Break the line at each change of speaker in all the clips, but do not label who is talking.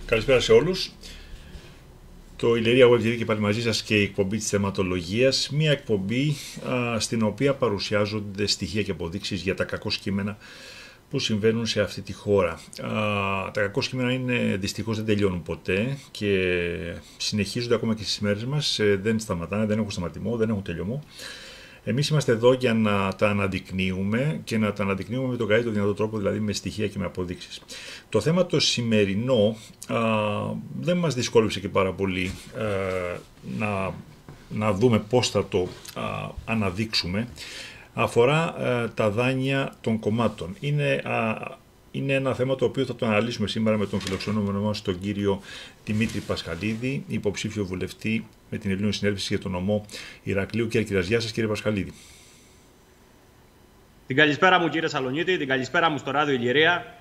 Καλησπέρα σε όλους. Το Ηλιρία Web TV και πάλι μαζί σας και η εκπομπή της θεματολογίας. Μια εκπομπή στην οποία παρουσιάζονται στοιχεία και αποδείξεις για τα κακό κείμενα που συμβαίνουν σε αυτή τη χώρα. Τα κακό κείμενα δυστυχώς δεν τελειώνουν ποτέ και συνεχίζονται ακόμα και στις μέρες μας. Δεν σταματάνε, δεν έχουν σταματημό, δεν έχουν τελειωμό. Εμείς είμαστε εδώ για να τα αναδεικνύουμε και να τα αναδεικνύουμε με τον καλύτερο δυνατό τρόπο, δηλαδή με στοιχεία και με αποδείξεις. Το θέμα το σημερινό δεν μας δυσκόλεψε και πάρα πολύ να δούμε πώς θα το αναδείξουμε. Αφορά τα δάνεια των κομμάτων. Είναι ένα θέμα το οποίο θα το αναλύσουμε σήμερα με τον φιλοξενούμενο μας, τον κύριο Δημήτρη Πασχαλίδη, υποψήφιο βουλευτή με την Ελλήνων Συνέλευση για τον νομό Ηρακλείου Κέρκυρας. Γεια σας, κύριε Πασχαλίδη.
Την καλησπέρα μου, κύριε Σαλονίτη, την καλησπέρα μου στο ράδιο Ηλιρία,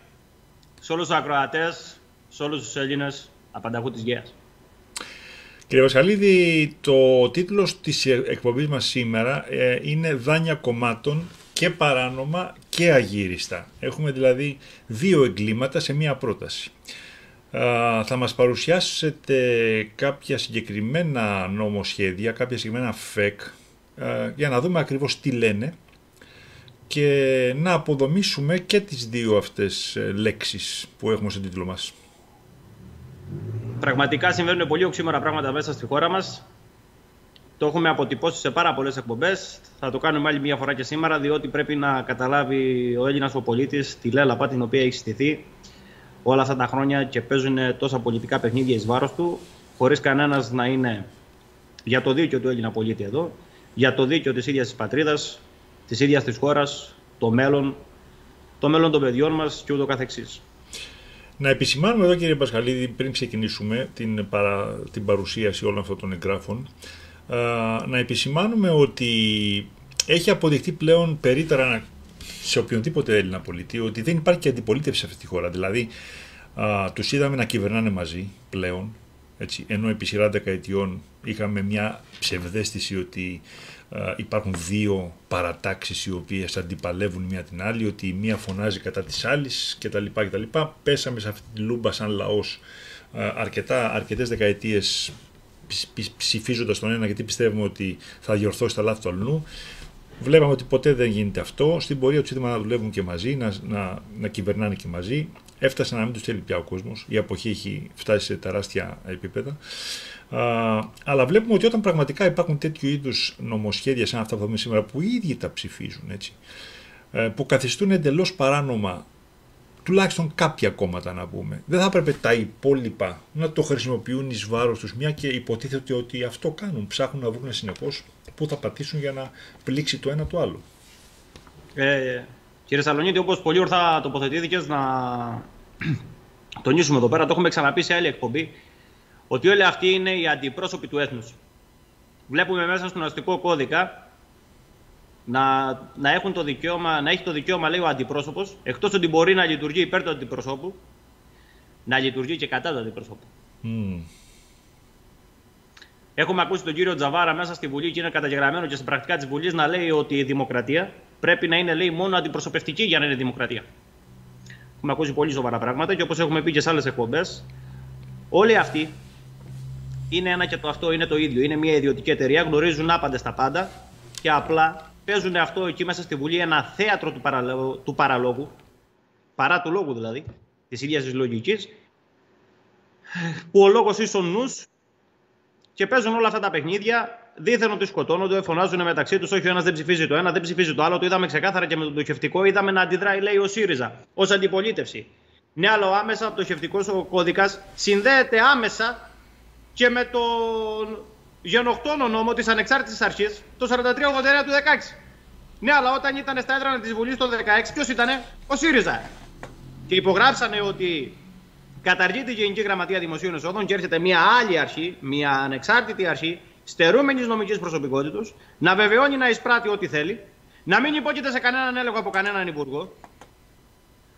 σε όλους τους ακροατές, σε όλους τους Έλληνες απανταχού της Γείας.
Κύριε Πασχαλίδη, το τίτλος της εκπομπής μας σήμερα είναι «Δάνεια κομμάτων και παράνομα και αγύριστα». Έχουμε δηλαδή δύο εγκλήματα σε μία πρόταση. Θα μας παρουσιάσετε κάποια συγκεκριμένα νομοσχέδια, κάποια συγκεκριμένα ΦΕΚ, για να δούμε ακριβώς τι λένε και να αποδομήσουμε και τις δύο αυτές λέξεις που έχουμε στον τίτλο μας.
Πραγματικά συμβαίνουν πολύ οξύμορα πράγματα μέσα στη χώρα μας. Το έχουμε αποτυπώσει σε πάρα πολλές εκπομπές. Θα το κάνουμε άλλη μια φορά και σήμερα, διότι πρέπει να καταλάβει ο Έλληνας ο πολίτης τη λέλαπα την οποία έχει στηθεί όλα αυτά τα χρόνια και παίζουν τόσα πολιτικά παιχνίδια εις βάρος του, χωρίς κανένας να είναι για το δίκαιο του Έλληνα πολίτη εδώ, για το δίκαιο της ίδιας της πατρίδας, της ίδιας της χώρας, το μέλλον των παιδιών μας και ούτω καθεξής.
Να επισημάνουμε εδώ, κύριε Πασχαλίδη, πριν ξεκινήσουμε την παρουσίαση όλων αυτών των εγγράφων, να επισημάνουμε ότι έχει αποδειχτεί πλέον περίτερα σε οποιονδήποτε Έλληνα πολίτη ότι δεν υπάρχει και αντιπολίτευση σε αυτή τη χώρα. Δηλαδή, τους είδαμε να κυβερνάνε μαζί πλέον, έτσι, ενώ επί σειρά δεκαετιών είχαμε μια ψευδαίσθηση ότι υπάρχουν δύο παρατάξεις οι οποίες αντιπαλεύουν μία την άλλη, ότι η μία φωνάζει κατά της άλλης κτλ. Πέσαμε σε αυτή τη λούμπα σαν λαός αρκετές δεκαετίες ψηφίζοντας τον ένα γιατί πιστεύουμε ότι θα διορθώσει τα λάθη του αλλού. Βλέπαμε ότι ποτέ δεν γίνεται αυτό. Στην πορεία τους είδαμε να δουλεύουν και μαζί, να κυβερνάνε και μαζί. Έφτασε να μην τους θέλει πια ο κόσμος. Η αποχή έχει φτάσει σε τεράστια επίπεδα. Αλλά βλέπουμε ότι όταν πραγματικά υπάρχουν τέτοιου είδους νομοσχέδια σαν αυτά που θα δούμε σήμερα, που οι ίδιοι τα ψηφίζουν, έτσι, που καθιστούν εντελώς παράνομα τουλάχιστον κάποια κόμματα, να πούμε, δεν θα έπρεπε τα υπόλοιπα να το χρησιμοποιούν εις βάρος τους, μια και υποτίθεται ότι αυτό κάνουν. Ψάχνουν να βρουν συνεχώς πού θα πατήσουν για να πλήξει το ένα το άλλο.
Κύριε Σαλονίτη, όπως πολύ ορθά τοποθετήθηκες, να τονίσουμε εδώ πέρα, το έχουμε ξαναπεί σε άλλη εκπομπή, ότι όλοι αυτοί είναι οι αντιπρόσωποι του έθνους. Βλέπουμε μέσα στον αστικό κώδικα να έχει το δικαίωμα, λέει ο αντιπρόσωπος, εκτός ότι μπορεί να λειτουργεί υπέρ του αντιπροσώπου, να λειτουργεί και κατά του αντιπροσώπου. Έχουμε ακούσει τον κύριο Τζαβάρα μέσα στη Βουλή και είναι καταγεγραμμένο και στην πρακτικά της Βουλής να λέει ότι η δημοκρατία πρέπει να είναι, λέει, μόνο αντιπροσωπευτική για να είναι δημοκρατία. Έχουμε ακούσει πολύ σοβαρά πράγματα και όπως έχουμε πει και σε άλλες εκπομπές, όλοι αυτοί είναι ένα και το αυτό είναι το ίδιο. Είναι μια ιδιωτική εταιρεία, γνωρίζουν άπαντες τα πάντα και απλά παίζουν αυτό εκεί μέσα στη Βουλή ένα θέατρο του παραλόγου, παρά του λόγου δηλαδή, της ίδιας της λογικής, που ο λόγος ίσον νους, και παίζουν όλα αυτά τα παιχνίδια, δίθεν ότι σκοτώνονται, φωνάζουν μεταξύ τους, όχι ο ένας δεν ψηφίζει το ένα, δεν ψηφίζει το άλλο. Το είδαμε ξεκάθαρα και με το πτωχευτικό, είδαμε να αντιδράει, λέει, ο ΣΥΡΙΖΑ ως αντιπολίτευση. Ναι, αλλά άμεσα ο πτωχευτικός ο κώδικας συνδέεται άμεσα και με τον γενοκτόνο νόμο της ανεξάρτητης αρχής, το 4389 του 16. Ναι, αλλά όταν ήταν στα έδρανα της Βουλής το 16, ποιος ήτανε? Ο ΣΥΡΙΖΑ. Και υπογράψανε ότι καταργείται η Γενική Γραμματεία Δημοσίων Εσόδων και έρχεται μια άλλη αρχή, μια ανεξάρτητη αρχή, στερούμενης νομικής προσωπικότητας, να βεβαιώνει να εισπράττει ό,τι θέλει, να μην υπόκειται σε κανέναν έλεγχο από κανέναν υπουργό,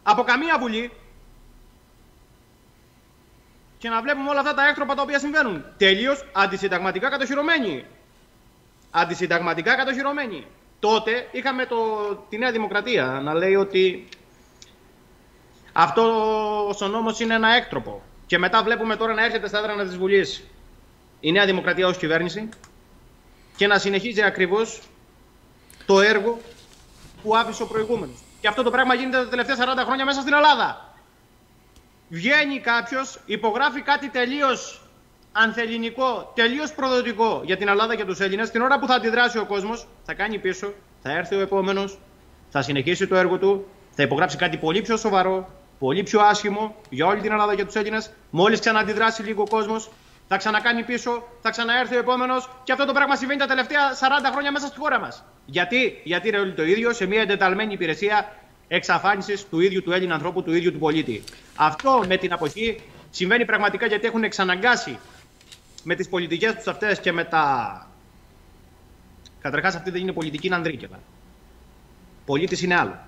από καμία βουλή, και να βλέπουμε όλα αυτά τα έκτροπα τα οποία συμβαίνουν. Τελείως αντισυνταγματικά κατοχυρωμένοι. Αντισυνταγματικά κατοχυρωμένοι. Τότε είχαμε τη Νέα Δημοκρατία να λέει ότι αυτός ο νόμος είναι ένα έκτροπο. Και μετά βλέπουμε τώρα να έρχεται στα έδρανα της Βουλής η Νέα Δημοκρατία ως κυβέρνηση και να συνεχίζει ακριβώς το έργο που άφησε ο προηγούμενος. Και αυτό το πράγμα γίνεται τα τελευταία 40 χρόνια μέσα στην Ελλάδα. Βγαίνει κάποιος, υπογράφει κάτι τελείως ανθελληνικό, τελείως προδοτικό για την Ελλάδα και τους Έλληνες. Την ώρα που θα αντιδράσει ο κόσμος, θα κάνει πίσω, θα έρθει ο επόμενος, θα συνεχίσει το έργο του, θα υπογράψει κάτι πολύ πιο σοβαρό, πολύ πιο άσχημο για όλη την Ελλάδα και τους Έλληνες. Μόλις ξαναντιδράσει λίγο ο κόσμος, θα ξανακάνει πίσω, θα ξαναέρθει ο επόμενος και αυτό το πράγμα συμβαίνει τα τελευταία 40 χρόνια μέσα στη χώρα μας. Γιατί είναι όλοι το ίδιο σε μια εντεταλμένη υπηρεσία εξαφάνισης του ίδιου του Έλληνα ανθρώπου, του ίδιου του πολίτη. Αυτό με την αποχή συμβαίνει πραγματικά γιατί έχουν εξαναγκάσει με τις πολιτικές τους αυτές και με τα... Καταρχάς αυτή δεν είναι πολιτική, είναι ανδρίκευα. Πολίτης είναι άλλο.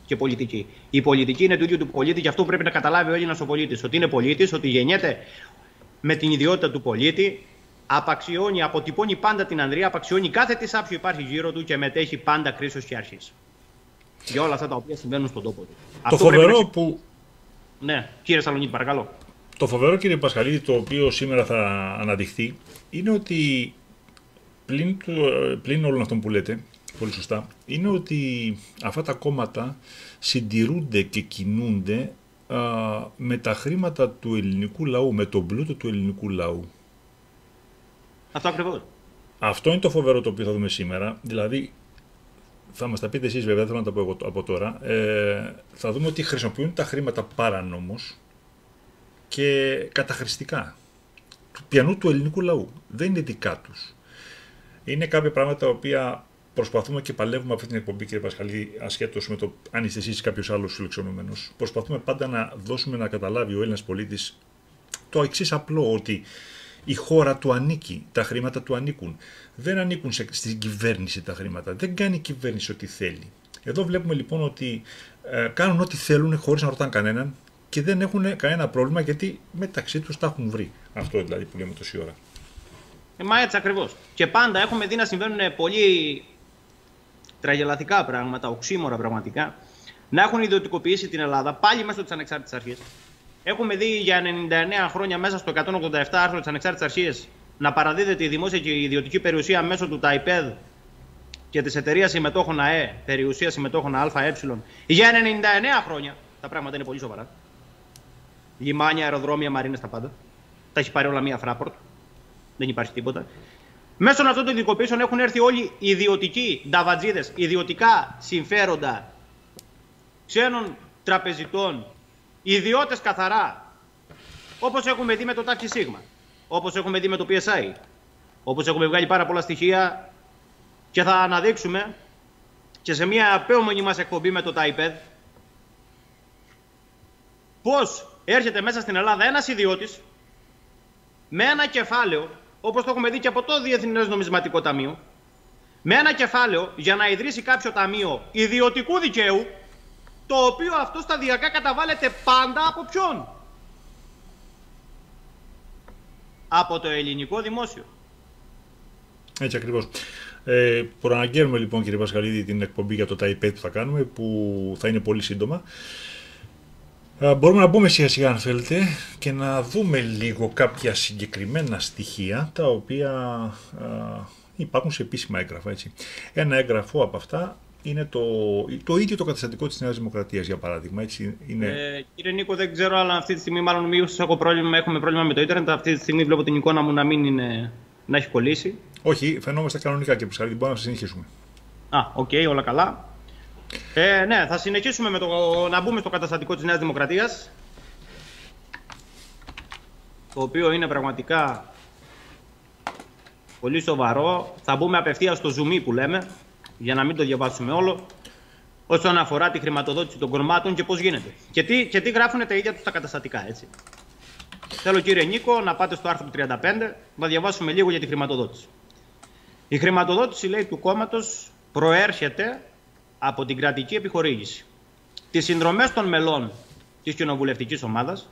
Και πολιτική. Η πολιτική είναι του ίδιου του πολίτη και αυτό πρέπει να καταλάβει ο Έλληνας ο πολίτης. Ότι είναι πολίτης, ότι γεννιέται με την ιδιότητα του πολίτη, απαξιώνει, αποτυπώνει πάντα την ανδρεία, απαξιώνει κάθε τι σάπιο υπάρχει γύρω του και μετέχει πάντα κρίσεως και αρχής. Για όλα αυτά τα οποία συμβαίνουν στον τόπο του.
Το
αυτό
φοβερό
να...
που...
Ναι, κύριε Σαλονίτη, παρακαλώ.
Το φοβερό, κύριε Πασχαλίδη, το οποίο σήμερα θα αναδειχθεί, είναι ότι πλην όλων αυτών που λέτε, πολύ σωστά, είναι ότι αυτά τα κόμματα συντηρούνται και κινούνται με τα χρήματα του ελληνικού λαού, με τον πλούτο του ελληνικού λαού.
Αυτό ακριβώς.
Αυτό είναι το φοβερό το οποίο θα δούμε σήμερα. Δηλαδή, θα μας τα πείτε εσείς βέβαια, δεν θέλω να τα πω εγώ από τώρα. Θα δούμε ότι χρησιμοποιούν τα χρήματα παρανόμως και καταχρηστικά. Του πιανού του ελληνικού λαού. Δεν είναι δικά τους. Είναι κάποια πράγματα τα οποία προσπαθούμε και παλεύουμε αυτή την εκπομπή, κύριε Πασχαλή, ασχέτως με το αν είστε εσείς ή κάποιος άλλος φιλοξενούμενος. Προσπαθούμε πάντα να δώσουμε να καταλάβει ο Έλληνας πολίτης το εξής απλό, ότι η χώρα του ανήκει, τα χρήματα του ανήκουν. Δεν ανήκουν στην κυβέρνηση τα χρήματα. Δεν κάνει η κυβέρνηση ό,τι θέλει. Εδώ βλέπουμε λοιπόν ότι κάνουν ό,τι θέλουν χωρίς να ρωτάνε κανέναν και δεν έχουν κανένα πρόβλημα γιατί μεταξύ τους τα έχουν βρει. Αυτό δηλαδή που λέμε τόση ώρα.
Μα έτσι ακριβώς. Και πάντα έχουμε δει να συμβαίνουν πολύ τραγελαθικά πράγματα, οξύμορα πραγματικά, να έχουν ιδιωτικοποιήσει την Ελλάδα πάλι μέσω της ανεξάρτητης αρχής. Έχουμε δει για 99 χρόνια μέσα στο 187 άρθρο της ανεξάρτητης αρχής να παραδίδεται η δημόσια και η ιδιωτική περιουσία μέσω του ΤΑΙΠΕΔ και της εταιρείας συμμετόχων ΑΕ, περιουσία συμμετόχων ΑΕ. Για 99 χρόνια τα πράγματα είναι πολύ σοβαρά. Λιμάνια, αεροδρόμια, μαρίνες, τα πάντα. Τα έχει πάρει όλα μία Fraport. Δεν υπάρχει τίποτα. Μέσω αυτών των ιδιωτικοποιήσεων έχουν έρθει όλοι οι ιδιωτικοί νταβατζίδες, ιδιωτικά συμφέροντα ξένων τραπεζιτών, ιδιώτες καθαρά, όπως έχουμε δει με το ΤΑΦΚΙ ΣΥΓΜΑ, όπως έχουμε δει με το PSI, όπως έχουμε βγάλει πάρα πολλά στοιχεία και θα αναδείξουμε και σε μια απέομονη μας εκπομπή με το ΤΑΙΠΕΔ πώς έρχεται μέσα στην Ελλάδα ένας ιδιώτης με ένα κεφάλαιο, όπως το έχουμε δει και από το Διεθνές Νομισματικό Ταμείο, με ένα κεφάλαιο για να ιδρύσει κάποιο ταμείο ιδιωτικού δικαίου, το οποίο αυτό σταδιακά καταβάλλεται πάντα από ποιον? Από το ελληνικό δημόσιο.
Έτσι ακριβώς. Προαναγγέλνουμε λοιπόν, κύριε Πασχαλίδη, την εκπομπή για το ΤΑΙΠΕΔ που θα κάνουμε, που θα είναι πολύ σύντομα. Μπορούμε να μπούμε σιγά σιγά, αν θέλετε, και να δούμε λίγο κάποια συγκεκριμένα στοιχεία τα οποία υπάρχουν σε επίσημα έγγραφα. Έτσι. Ένα έγγραφο από αυτά είναι το ίδιο το καταστατικό της Νέας Δημοκρατίας, για παράδειγμα. Έτσι, είναι...
Κύριε Νίκο, δεν ξέρω, αλλά αυτή τη στιγμή μάλλον έχουμε πρόβλημα με το ίντερνετ. Αυτή τη στιγμή βλέπω την εικόνα μου να έχει κολλήσει.
Όχι, φαινόμαστε κανονικά και Πασχαλίδη, μπορούμε να συνεχίσουμε.
Οκ, όλα καλά. Ναι, θα συνεχίσουμε να μπούμε στο καταστατικό της Νέας Δημοκρατίας, το οποίο είναι πραγματικά πολύ σοβαρό. Θα μπούμε απευθείας στο zoom που λέμε, για να μην το διαβάσουμε όλο, όσον αφορά τη χρηματοδότηση των κομμάτων και πώς γίνεται. Και τι γράφουν τα ίδια τους τα καταστατικά, έτσι. Θέλω, κύριε Νίκο, να πάτε στο άρθρο του 35, να διαβάσουμε λίγο για τη χρηματοδότηση. Η χρηματοδότηση, λέει, του κόμματος προέρχεται από την κρατική επιχορήγηση, τις συνδρομές των μελών της κοινοβουλευτικής ομάδας,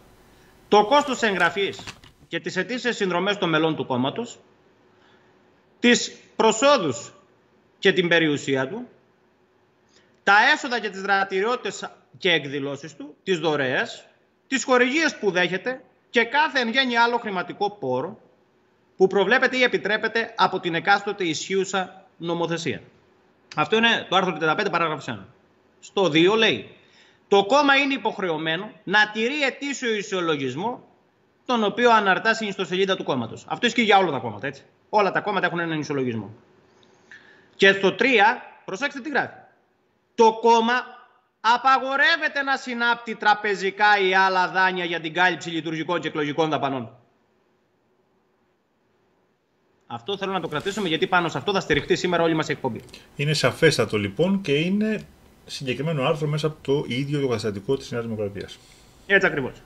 το κόστος εγγραφής και τις ετήσιες συνδρομές των μελών του κόμματος, τις προσόδους και την περιουσία του, τα έσοδα και τις δραστηριότητες και εκδηλώσεις του, τις δωρεές, τις χορηγίες που δέχεται και κάθε εν γέννη άλλο χρηματικό πόρο που προβλέπεται ή επιτρέπεται από την εκάστοτε ισχύουσα νομοθεσία. Αυτό είναι το άρθρο 35 παράγραφος 1. Στο 2 λέει: το κόμμα είναι υποχρεωμένο να τηρεί ετήσιο ισολογισμό, τον οποίο αναρτά στην ιστοσελίδα του κόμματος. Αυτό ισχύει για όλα τα κόμματα, έτσι. Όλα τα κόμματα έχουν έναν ισολογισμό. Και στο 3, προσέξτε τι γράφει. Το κόμμα απαγορεύεται να συνάπτει τραπεζικά ή άλλα δάνεια για την κάλυψη λειτουργικών και εκλογικών δαπανών. Αυτό θέλω να το κρατήσουμε, γιατί πάνω σε αυτό θα στηριχτεί σήμερα όλη μας η εκπομπή.
Είναι σαφέστατο λοιπόν και είναι συγκεκριμένο άρθρο μέσα από το ίδιο το καταστατικό της Νέας Δημοκρατίας.
Έτσι ακριβώς.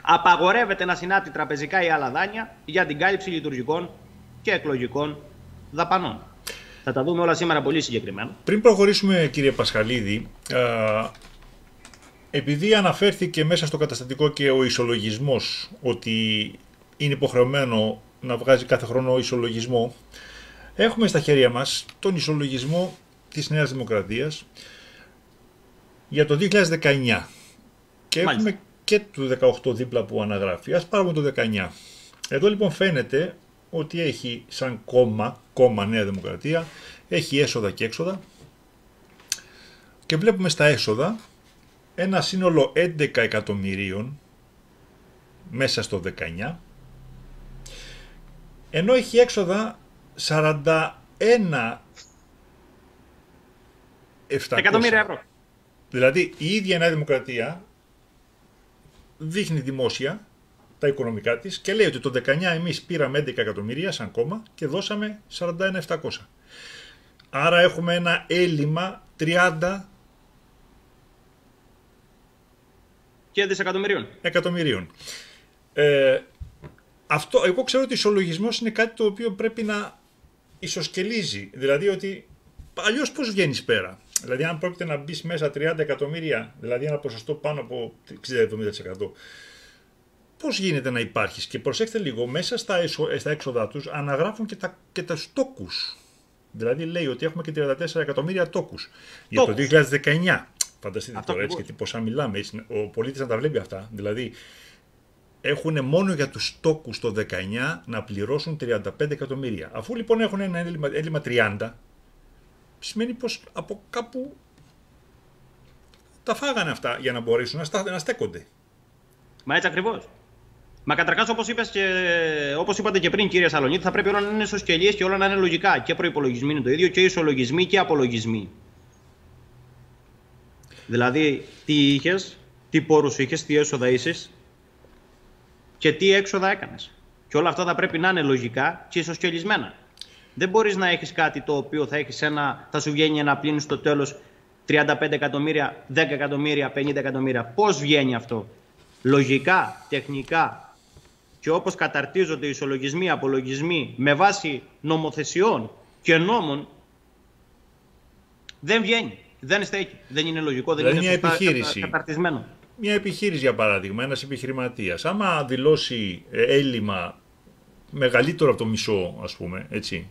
Απαγορεύεται να συνάπτει τραπεζικά ή άλλα δάνεια για την κάλυψη λειτουργικών και εκλογικών δαπανών. Θα τα δούμε όλα σήμερα πολύ συγκεκριμένα.
Πριν προχωρήσουμε, κύριε Πασχαλίδη, επειδή αναφέρθηκε μέσα στο καταστατικό και ο ισολογισμός, ότι είναι υποχρεωμένο να βγάζει κάθε χρόνο ισολογισμό, έχουμε στα χέρια μας τον ισολογισμό της Νέας Δημοκρατίας για το 2019 και έχουμε και το 18 δίπλα που αναγράφει. Ας πάρουμε το 19. Εδώ λοιπόν φαίνεται ότι έχει σαν κόμμα Νέα Δημοκρατία, έχει έσοδα και έξοδα και βλέπουμε στα έσοδα ένα σύνολο 11 εκατομμυρίων μέσα στο 19, ενώ έχει έξοδα 41
εκατομμύρια ευρώ.
Δηλαδή η ίδια Νέα Δημοκρατία δείχνει δημόσια τα οικονομικά της και λέει ότι το 19 εμείς πήραμε 11 εκατομμύρια σαν κόμμα και δώσαμε 41.700. Άρα έχουμε ένα έλλειμμα 30
και δισεκατομμυρίων.
Αυτό, εγώ ξέρω ότι ο ισολογισμός είναι κάτι το οποίο πρέπει να ισοσκελίζει. Δηλαδή ότι αλλιώς πώς βγαίνεις πέρα. Δηλαδή αν πρόκειται να μπεις μέσα 30 εκατομμύρια, δηλαδή ένα ποσοστό πάνω από 60-70%, πώς γίνεται να υπάρχεις? Και προσέξτε λίγο, μέσα στα έξοδά τους αναγράφουν και τα τόκους. Δηλαδή λέει ότι έχουμε και 34 εκατομμύρια τόκους για το 2019. Φανταστείτε τώρα έτσι, γιατί πόσα μιλάμε, έτσι, ο πολίτης να τα βλέπει αυτά. Δηλαδή έχουν μόνο για τους τόκους το 19 να πληρώσουν 35 εκατομμύρια. Αφού λοιπόν έχουν ένα έλλειμμα 30, σημαίνει πως από κάπου τα φάγανε αυτά για να μπορέσουν να στέκονται.
Μα έτσι ακριβώς. Μα καταρχάς, όπως είπατε και πριν, κύριε Σαλονίτη, θα πρέπει όλα να είναι ισοσκελίες και όλα να είναι λογικά. Και προϋπολογισμοί είναι το ίδιο, και ισολογισμοί και απολογισμοί. Δηλαδή, τι είχες, τι πόρους είχες, τι έσοδα είχες και τι έξοδα έκανες. Και όλα αυτά θα πρέπει να είναι λογικά και ισοσκελισμένα. Δεν μπορείς να έχεις κάτι το οποίο θα σου βγαίνει ένα πλήν στο τέλος 35 εκατομμύρια, 10 εκατομμύρια, 50 εκατομμύρια. Πώς βγαίνει αυτό? Λογικά, τεχνικά και όπως καταρτίζονται οι ισολογισμοί, απολογισμοί με βάση νομοθεσιών και νόμων, δεν βγαίνει. Δεν στέκει. Δεν είναι λογικό, δεν είναι σωστά καταρτισμένο.
Μια επιχείρηση, για παράδειγμα, ένας επιχειρηματίας, άμα δηλώσει έλλειμμα μεγαλύτερο από το μισό, ας πούμε, έτσι,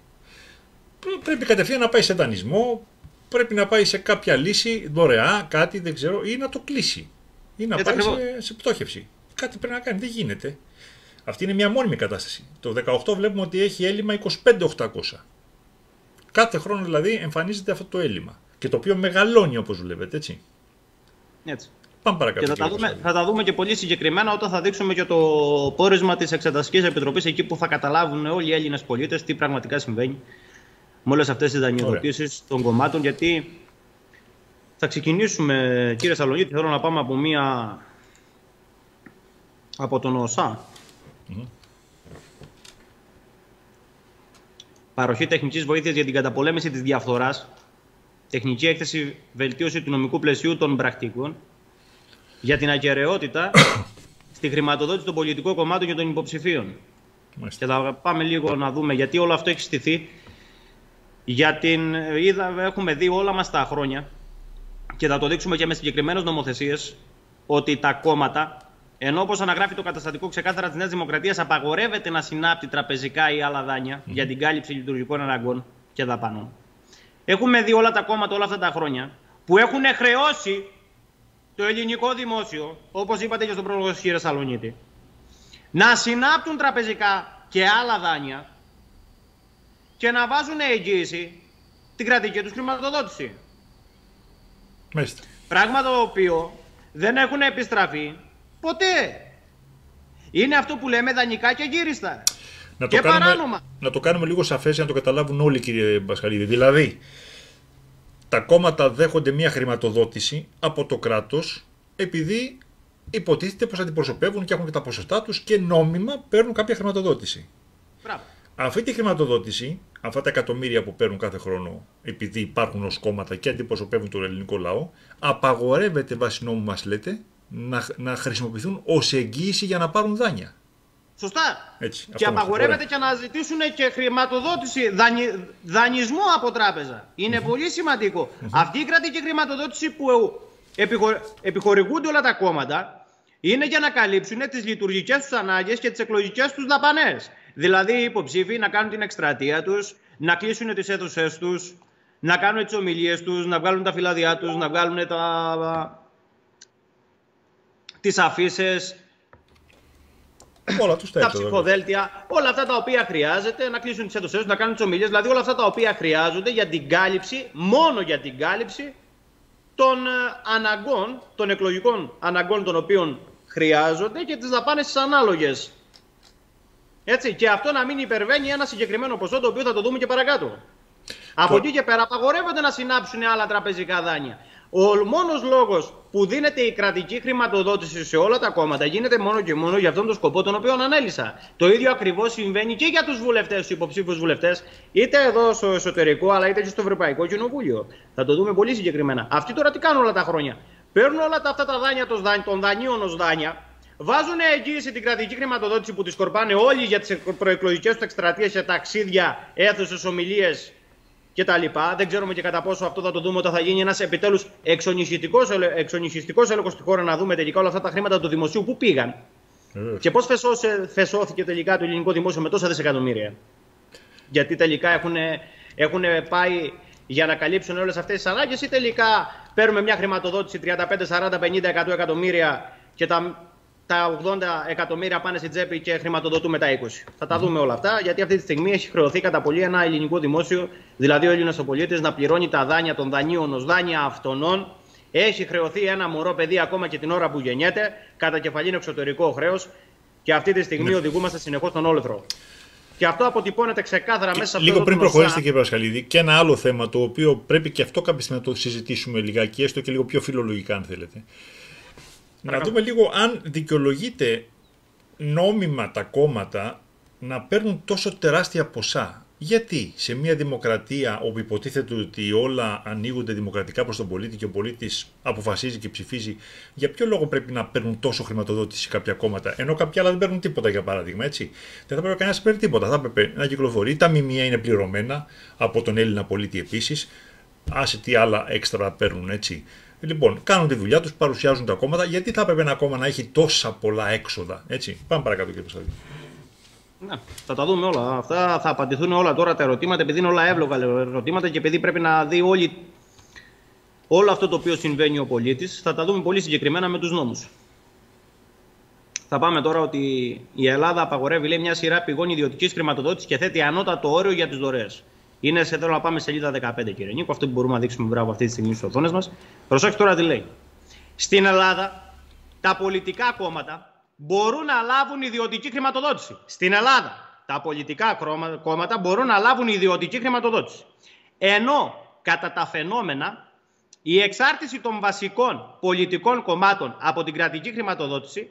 πρέπει κατευθείαν να πάει σε δανεισμό, πρέπει να πάει σε κάποια λύση δωρεά, κάτι, δεν ξέρω, ή να το κλείσει. Ή να πάει σε πτώχευση. Κάτι πρέπει να κάνει. Δεν γίνεται. Αυτή είναι μια μόνιμη κατάσταση. Το 18 βλέπουμε ότι έχει έλλειμμα 25.800. Κάθε χρόνο δηλαδή εμφανίζεται αυτό το έλλειμμα. Και το οποίο μεγαλώνει, όπως βλέπετε, έτσι.
Έτσι.
Πάμε παρακάτω.
Και θα τα δούμε και πολύ συγκεκριμένα όταν θα δείξουμε και το πόρισμα της Εξεταστικής Επιτροπής, εκεί που θα καταλάβουν όλοι οι Έλληνες πολίτες τι πραγματικά συμβαίνει με όλες αυτές τις δανειοδοτήσεις των κομμάτων. Γιατί θα ξεκινήσουμε, κύριε Σαλονίτη, θέλω να πάμε από τον ΟΣΑ. Παροχή τεχνικής βοήθειας για την καταπολέμηση της διαφθοράς. Τεχνική έκθεση βελτίωση του νομικού πλαισίου των πρακτικών για την ακεραιότητα στη χρηματοδότηση των πολιτικών κομμάτων και των υποψηφίων. Και θα πάμε λίγο να δούμε γιατί όλο αυτό έχει στηθεί. Έχουμε δει όλα μας τα χρόνια και θα το δείξουμε και με συγκεκριμένες νομοθεσίες ότι τα κόμματα, ενώ όπως αναγράφει το καταστατικό ξεκάθαρα της Νέας Δημοκρατίας, απαγορεύεται να συνάπτει τραπεζικά ή άλλα δάνεια για την κάλυψη λειτουργικών αναγκών και δαπανών. Έχουμε δει όλα τα κόμματα όλα αυτά τα χρόνια που έχουν χρεώσει το ελληνικό δημόσιο, όπως είπατε και στον πρόλογο σας κύριε Σαλονίτη, να συνάπτουν τραπεζικά και άλλα δάνεια και να βάζουν εγγύηση την κρατική τους χρηματοδότηση.
Μάλιστα.
Πράγμα το οποίο δεν έχουν επιστραφεί ποτέ. Είναι αυτό που λέμε δανεικά και γύριστα.
Να το κάνουμε λίγο σαφές για να το καταλάβουν όλοι, κύριε Μπασχαλίδη. Δηλαδή, τα κόμματα δέχονται μια χρηματοδότηση από το κράτος επειδή υποτίθεται πως αντιπροσωπεύουν και έχουν και τα ποσοστά τους και νόμιμα παίρνουν κάποια χρηματοδότηση.
Μπράβο.
Αυτή τη χρηματοδότηση, αυτά τα εκατομμύρια που παίρνουν κάθε χρόνο επειδή υπάρχουν ως κόμματα και αντιπροσωπεύουν τον ελληνικό λαό, απαγορεύεται βάσει νόμου μας λέτε να χρησιμοποιηθούν ως εγγύηση για να πάρουν δάνεια.
Σωστά.
Έτσι,
και απαγορεύεται και να ζητήσουν και χρηματοδότηση, δανεισμό από τράπεζα. Είναι πολύ σημαντικό. Αυτή η κρατική χρηματοδότηση που επιχορηγούνται όλα τα κόμματα είναι για να καλύψουν τις λειτουργικές τους ανάγκες και τις εκλογικές τους δαπανές. Δηλαδή οι υποψήφοι να κάνουν την εκστρατεία τους, να κλείσουν τις αίθουσές τους, να κάνουν τις ομιλίες τους, να βγάλουν τα φυλάδια τους, να βγάλουν τις αφίσες, τα ψηφοδέλτια, όλα αυτά τα οποία χρειάζεται, να κλείσουν τις αίθουσές τους, να κάνουν τις ομιλίες, δηλαδή όλα αυτά τα οποία χρειάζονται για την κάλυψη, μόνο για την κάλυψη των αναγκών, των εκλογικών αναγκών των οποίων χρειάζονται και τις δαπάνες τις ανάλογες. Έτσι, και αυτό να μην υπερβαίνει ένα συγκεκριμένο ποσό, το οποίο θα το δούμε και παρακάτω. Από εκεί και πέρα απαγορεύονται να συνάψουν άλλα τραπεζικά δάνεια. Ο μόνος λόγος που δίνεται η κρατική χρηματοδότηση σε όλα τα κόμματα γίνεται μόνο και μόνο για αυτόν τον σκοπό τον οποίο ανέλησα. Το ίδιο ακριβώς συμβαίνει και για τους βουλευτές, τους υποψήφιους βουλευτές, είτε εδώ στο εσωτερικό αλλά είτε και στο Ευρωπαϊκό Κοινοβούλιο. Θα το δούμε πολύ συγκεκριμένα. Αυτοί τώρα τι κάνουν όλα τα χρόνια? Παίρνουν όλα αυτά τα δάνεια των δανείων ως δάνεια, βάζουν εγγύηση την κρατική χρηματοδότηση που τη σκορπάνε όλοι για τις προεκλογικές τους εκστρατείες σε ταξίδια, αίθουσες, ομιλίες κτλ. Δεν ξέρουμε και κατά πόσο αυτό θα το δούμε όταν θα γίνει ένας επιτέλους εξονυχιστικός έλεγχος στη χώρα, να δούμε τελικά όλα αυτά τα χρήματα του δημοσίου που πήγαν. Και πώς φεσώθηκε τελικά το ελληνικό δημόσιο με τόσα δισεκατομμύρια. Γιατί τελικά έχουν πάει για να καλύψουν όλες αυτές τις ανάγκες, ή τελικά παίρνουμε μια χρηματοδότηση 35, 40, 50, 100 εκατομμύρια και τα 80 εκατομμύρια πάνε στην τσέπη και χρηματοδοτούμε τα 20. Θα τα δούμε όλα αυτά, γιατί αυτή τη στιγμή έχει χρεωθεί κατά πολύ ένα ελληνικό δημόσιο, δηλαδή ο Έλληνας ο πολίτης, να πληρώνει τα δάνεια των δανείων ως δάνεια αυτονών. Έχει χρεωθεί ένα μωρό παιδί ακόμα και την ώρα που γεννιέται, κατά κεφαλήν εξωτερικό χρέος, και αυτή τη στιγμή οδηγούμαστε συνεχώς στον όλεθρο. Και αυτό αποτυπώνεται ξεκάθαρα μέσα σε αυτό.
Λίγο πριν προχωρήσετε, κύριε Πασχαλίδη, και ένα άλλο θέμα το οποίο πρέπει και αυτό κάποια στιγμή να το συζητήσουμε λιγάκι, έστω και λίγο πιο φιλολογικά, αν θέλετε. Να δούμε λίγο αν δικαιολογείται νόμιμα τα κόμματα να παίρνουν τόσο τεράστια ποσά. Γιατί σε μια δημοκρατία όπου υποτίθεται ότι όλα ανοίγονται δημοκρατικά προς τον πολίτη και ο πολίτης αποφασίζει και ψηφίζει, για ποιο λόγο πρέπει να παίρνουν τόσο χρηματοδότηση κάποια κόμματα, ενώ κάποια άλλα δεν παίρνουν τίποτα, για παράδειγμα, έτσι? Δεν θα πρέπει κανένας να παίρνει τίποτα. Θα έπρεπε να κυκλοφορεί. Τα ΜΜΕ είναι πληρωμένα από τον Έλληνα πολίτη επίσης. Άσε τι άλλα έξτρα παίρνουν, έτσι. Λοιπόν, κάνουν τη δουλειά τους, παρουσιάζουν τα κόμματα. Γιατί θα έπρεπε ένα κόμμα να έχει τόσα πολλά έξοδα, έτσι? Πάμε παρακάτω, κύριε Πασχαλίδη.
Ναι, θα τα δούμε όλα. Αυτά θα απαντηθούν όλα τώρα τα ερωτήματα, επειδή είναι όλα εύλογα ερωτήματα και επειδή πρέπει να δει όλο αυτό το οποίο συμβαίνει ο πολίτης. Θα τα δούμε πολύ συγκεκριμένα με τους νόμους. Θα πάμε τώρα ότι η Ελλάδα απαγορεύει, λέει, μια σειρά πηγών ιδιωτικής χρηματοδότησης και θέτει ανώτατο όριο για τις δωρεές. Είναι σε, θέλω να πάμε σελίδα 15, κύριε Νίκο, αυτό που μπορούμε να δείξουμε μπράβο αυτή τη στιγμή στις οθόνες μας. Προσέξτε τώρα τι λέει. Στην Ελλάδα τα πολιτικά κόμματα μπορούν να λάβουν ιδιωτική χρηματοδότηση. Στην Ελλάδα τα πολιτικά κόμματα μπορούν να λάβουν ιδιωτική χρηματοδότηση. Ενώ κατά τα φαινόμενα η εξάρτηση των βασικών πολιτικών κομμάτων από την κρατική χρηματοδότηση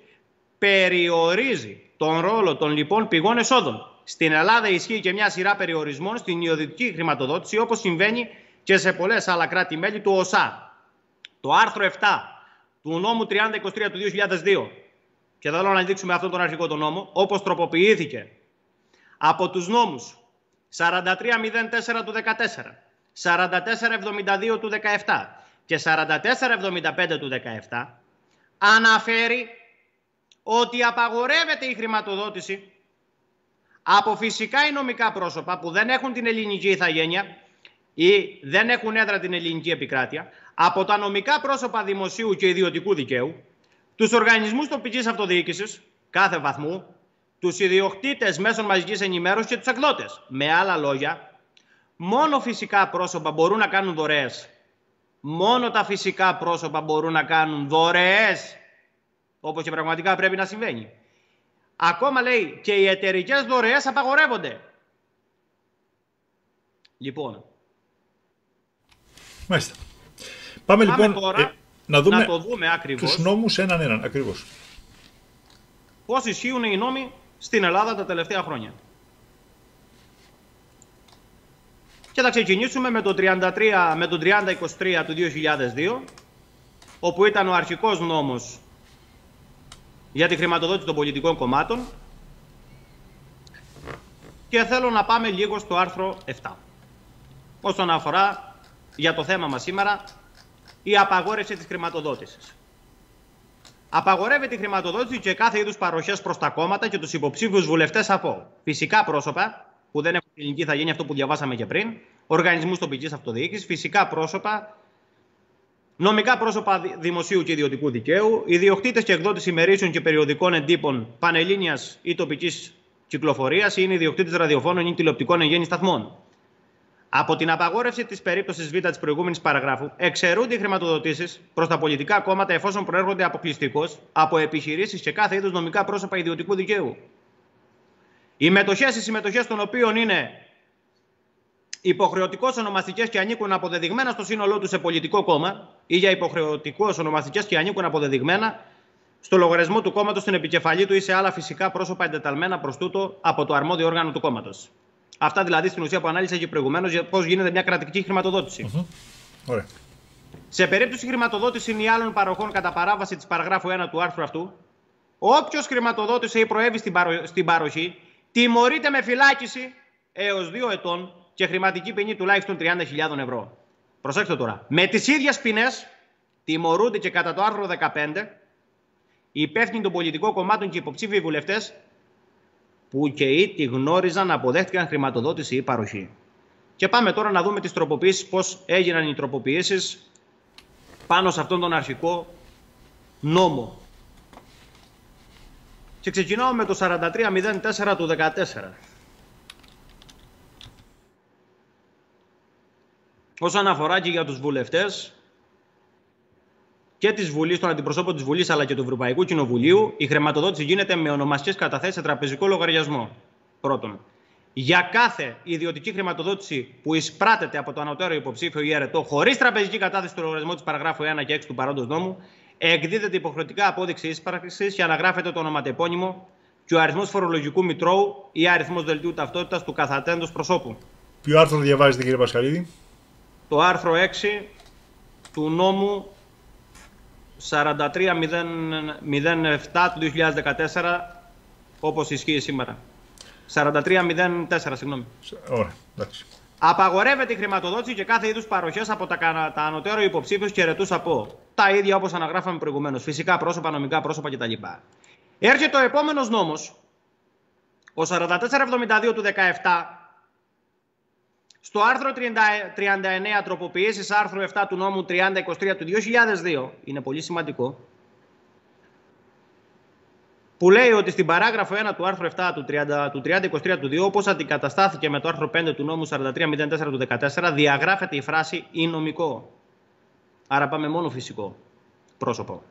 περιορίζει τον ρόλο των λοιπών πηγών εσόδων. Στην Ελλάδα ισχύει και μια σειρά περιορισμών στην ιδιωτική χρηματοδότηση, όπως συμβαίνει και σε πολλές άλλα κράτη-μέλη του ΟΣΑ. Το άρθρο 7 του νόμου 3023 του 2002, και θέλω να δείξουμε αυτόν τον αρχικό τον νόμο, όπως τροποποιήθηκε από τους νόμους 4304 του 14, 4472 του 17 και 4475 του 17, αναφέρει ότι απαγορεύεται η χρηματοδότηση από φυσικά ή νομικά πρόσωπα που δεν έχουν την ελληνική ηθαγένεια ή δεν έχουν έδρα την ελληνική επικράτεια, από τα νομικά πρόσωπα δημοσίου και ιδιωτικού δικαίου, τους οργανισμούς τοπικής αυτοδιοίκησης κάθε βαθμού, τους ιδιοκτήτες μέσων μαζικής ενημέρωσης και τους εκδότες. Με άλλα λόγια, μόνο φυσικά πρόσωπα μπορούν να κάνουν δωρεές. Μόνο τα φυσικά πρόσωπα μπορούν να κάνουν δωρεές, όπως και πραγματικά πρέπει να συμβαίνει. Ακόμα λέει και οι εταιρικές δωρεές απαγορεύονται. Λοιπόν.
Μάλιστα. Πάμε λοιπόν
τώρα
να δούμε,
το δούμε ακριβώς
τους νόμους έναν ακριβώς.
Πώς ισχύουν οι νόμοι στην Ελλάδα τα τελευταία χρόνια. Και θα ξεκινήσουμε με το 3023 του 2002, όπου ήταν ο αρχικός νόμος για τη χρηματοδότηση των πολιτικών κομμάτων, και θέλω να πάμε λίγο στο άρθρο 7. Όσον αφορά για το θέμα μας σήμερα, η απαγόρευση της χρηματοδότησης. Απαγορεύεται η χρηματοδότηση και κάθε είδους παροχές προς τα κόμματα και τους υποψήφιους βουλευτές από φυσικά πρόσωπα, που δεν έχουν ελληνική ηθαγένεια, αυτό που διαβάσαμε και πριν, οργανισμούς τοπικής αυτοδιοίκησης, φυσικά πρόσωπα, νομικά πρόσωπα δημοσίου και ιδιωτικού δικαίου, ιδιοκτήτες και εκδότες ημερήσεων και περιοδικών εντύπων πανελλήνιας ή τοπικής κυκλοφορίας, ή είναι ιδιοκτήτες ραδιοφώνων ή τηλεοπτικών εν γέννη σταθμών. Από την απαγόρευση της περίπτωσης Β της προηγούμενης παραγράφου, εξαιρούνται οι χρηματοδοτήσεις προς τα πολιτικά κόμματα εφόσον προέρχονται αποκλειστικώς από επιχειρήσεις και κάθε είδους νομικά πρόσωπα ιδιωτικού δικαίου. Οι συμμετοχές των οποίων είναι υποχρεωτικώς ονομαστικές και ανήκουν αποδεδειγμένα στο σύνολό τους σε πολιτικό κόμμα, ή για υποχρεωτικώς ονομαστικές και ανήκουν αποδεδειγμένα στο λογαριασμό του κόμματος, στην επικεφαλή του ή σε άλλα φυσικά πρόσωπα εντεταλμένα προς τούτο από το αρμόδιο όργανο του κόμματος. Αυτά δηλαδή στην ουσία που ανάλυσα και προηγουμένως για πώς γίνεται μια κρατική χρηματοδότηση.
Ωραία.
Σε περίπτωση χρηματοδότηση ή άλλων παροχών κατά παράβαση της παραγράφου 1 του άρθρου αυτού, όποιος χρηματοδότησε ή προέβη στην παροχή τιμωρείται με φυλάκιση έως 2 ετών και χρηματική ποινή τουλάχιστον 30.000 ευρώ. Προσέξτε τώρα. Με τις ίδιες ποινές τιμωρούνται και κατά το άρθρο 15 οι υπεύθυνοι των πολιτικών κομμάτων και υποψήφιοι βουλευτές που και ή τη γνώριζαν, αποδέχτηκαν χρηματοδότηση ή παροχή. Και πάμε τώρα να δούμε τις τροποποιήσεις, πώς έγιναν οι τροποποιήσεις πάνω σε αυτόν τον αρχικό νόμο. Και ξεκινάω με το 4304 του 2014. Όσον αφορά και για τους βουλευτές και της Βουλής, των αντιπροσώπων της Βουλής αλλά και του Ευρωπαϊκού Κοινοβουλίου, η χρηματοδότηση γίνεται με ονομαστικές καταθέσεις σε τραπεζικό λογαριασμό. Πρώτον, για κάθε ιδιωτική χρηματοδότηση που εισπράτεται από το ανωτέρω υποψήφιο ή αιρετό χωρίς τραπεζική κατάθεση στο λογαριασμό της παραγράφου 1 και 6 του παρόντος νόμου, εκδίδεται υποχρεωτικά απόδειξη ίσπραξης και αναγράφεται το ονοματεπώνυμο και ο αριθμός φορολογικού μητρώου ή αριθμός δελτίου ταυτότητας του καθατέντος προσώπου.
Ποιο άρθρο διαβάζετε, κύριε Πασχαλίδη?
Το άρθρο 6 του νόμου 4307 του 2014, όπως ισχύει σήμερα. 4304, συγγνώμη.
Ωραία, εντάξει.
Απαγορεύεται η χρηματοδότηση και κάθε είδους παροχές από τα ανωτέρω υποψήφιους και αιρετούς από τα ίδια όπως αναγράφαμε προηγουμένως, φυσικά πρόσωπα, νομικά πρόσωπα κτλ. Έρχεται ο επόμενος νόμος, ο 4472 του 2017, στο άρθρο 39 τροποποιήσεις άρθρου 7 του νόμου 3023 του 2002, είναι πολύ σημαντικό, που λέει ότι στην παράγραφο 1 του άρθρου 7 του 3023 του 2, όπως αντικαταστάθηκε με το άρθρο 5 του νόμου 4304 του 2014, διαγράφεται η φράση «ή νομικό». Άρα πάμε μόνο φυσικό πρόσωπο.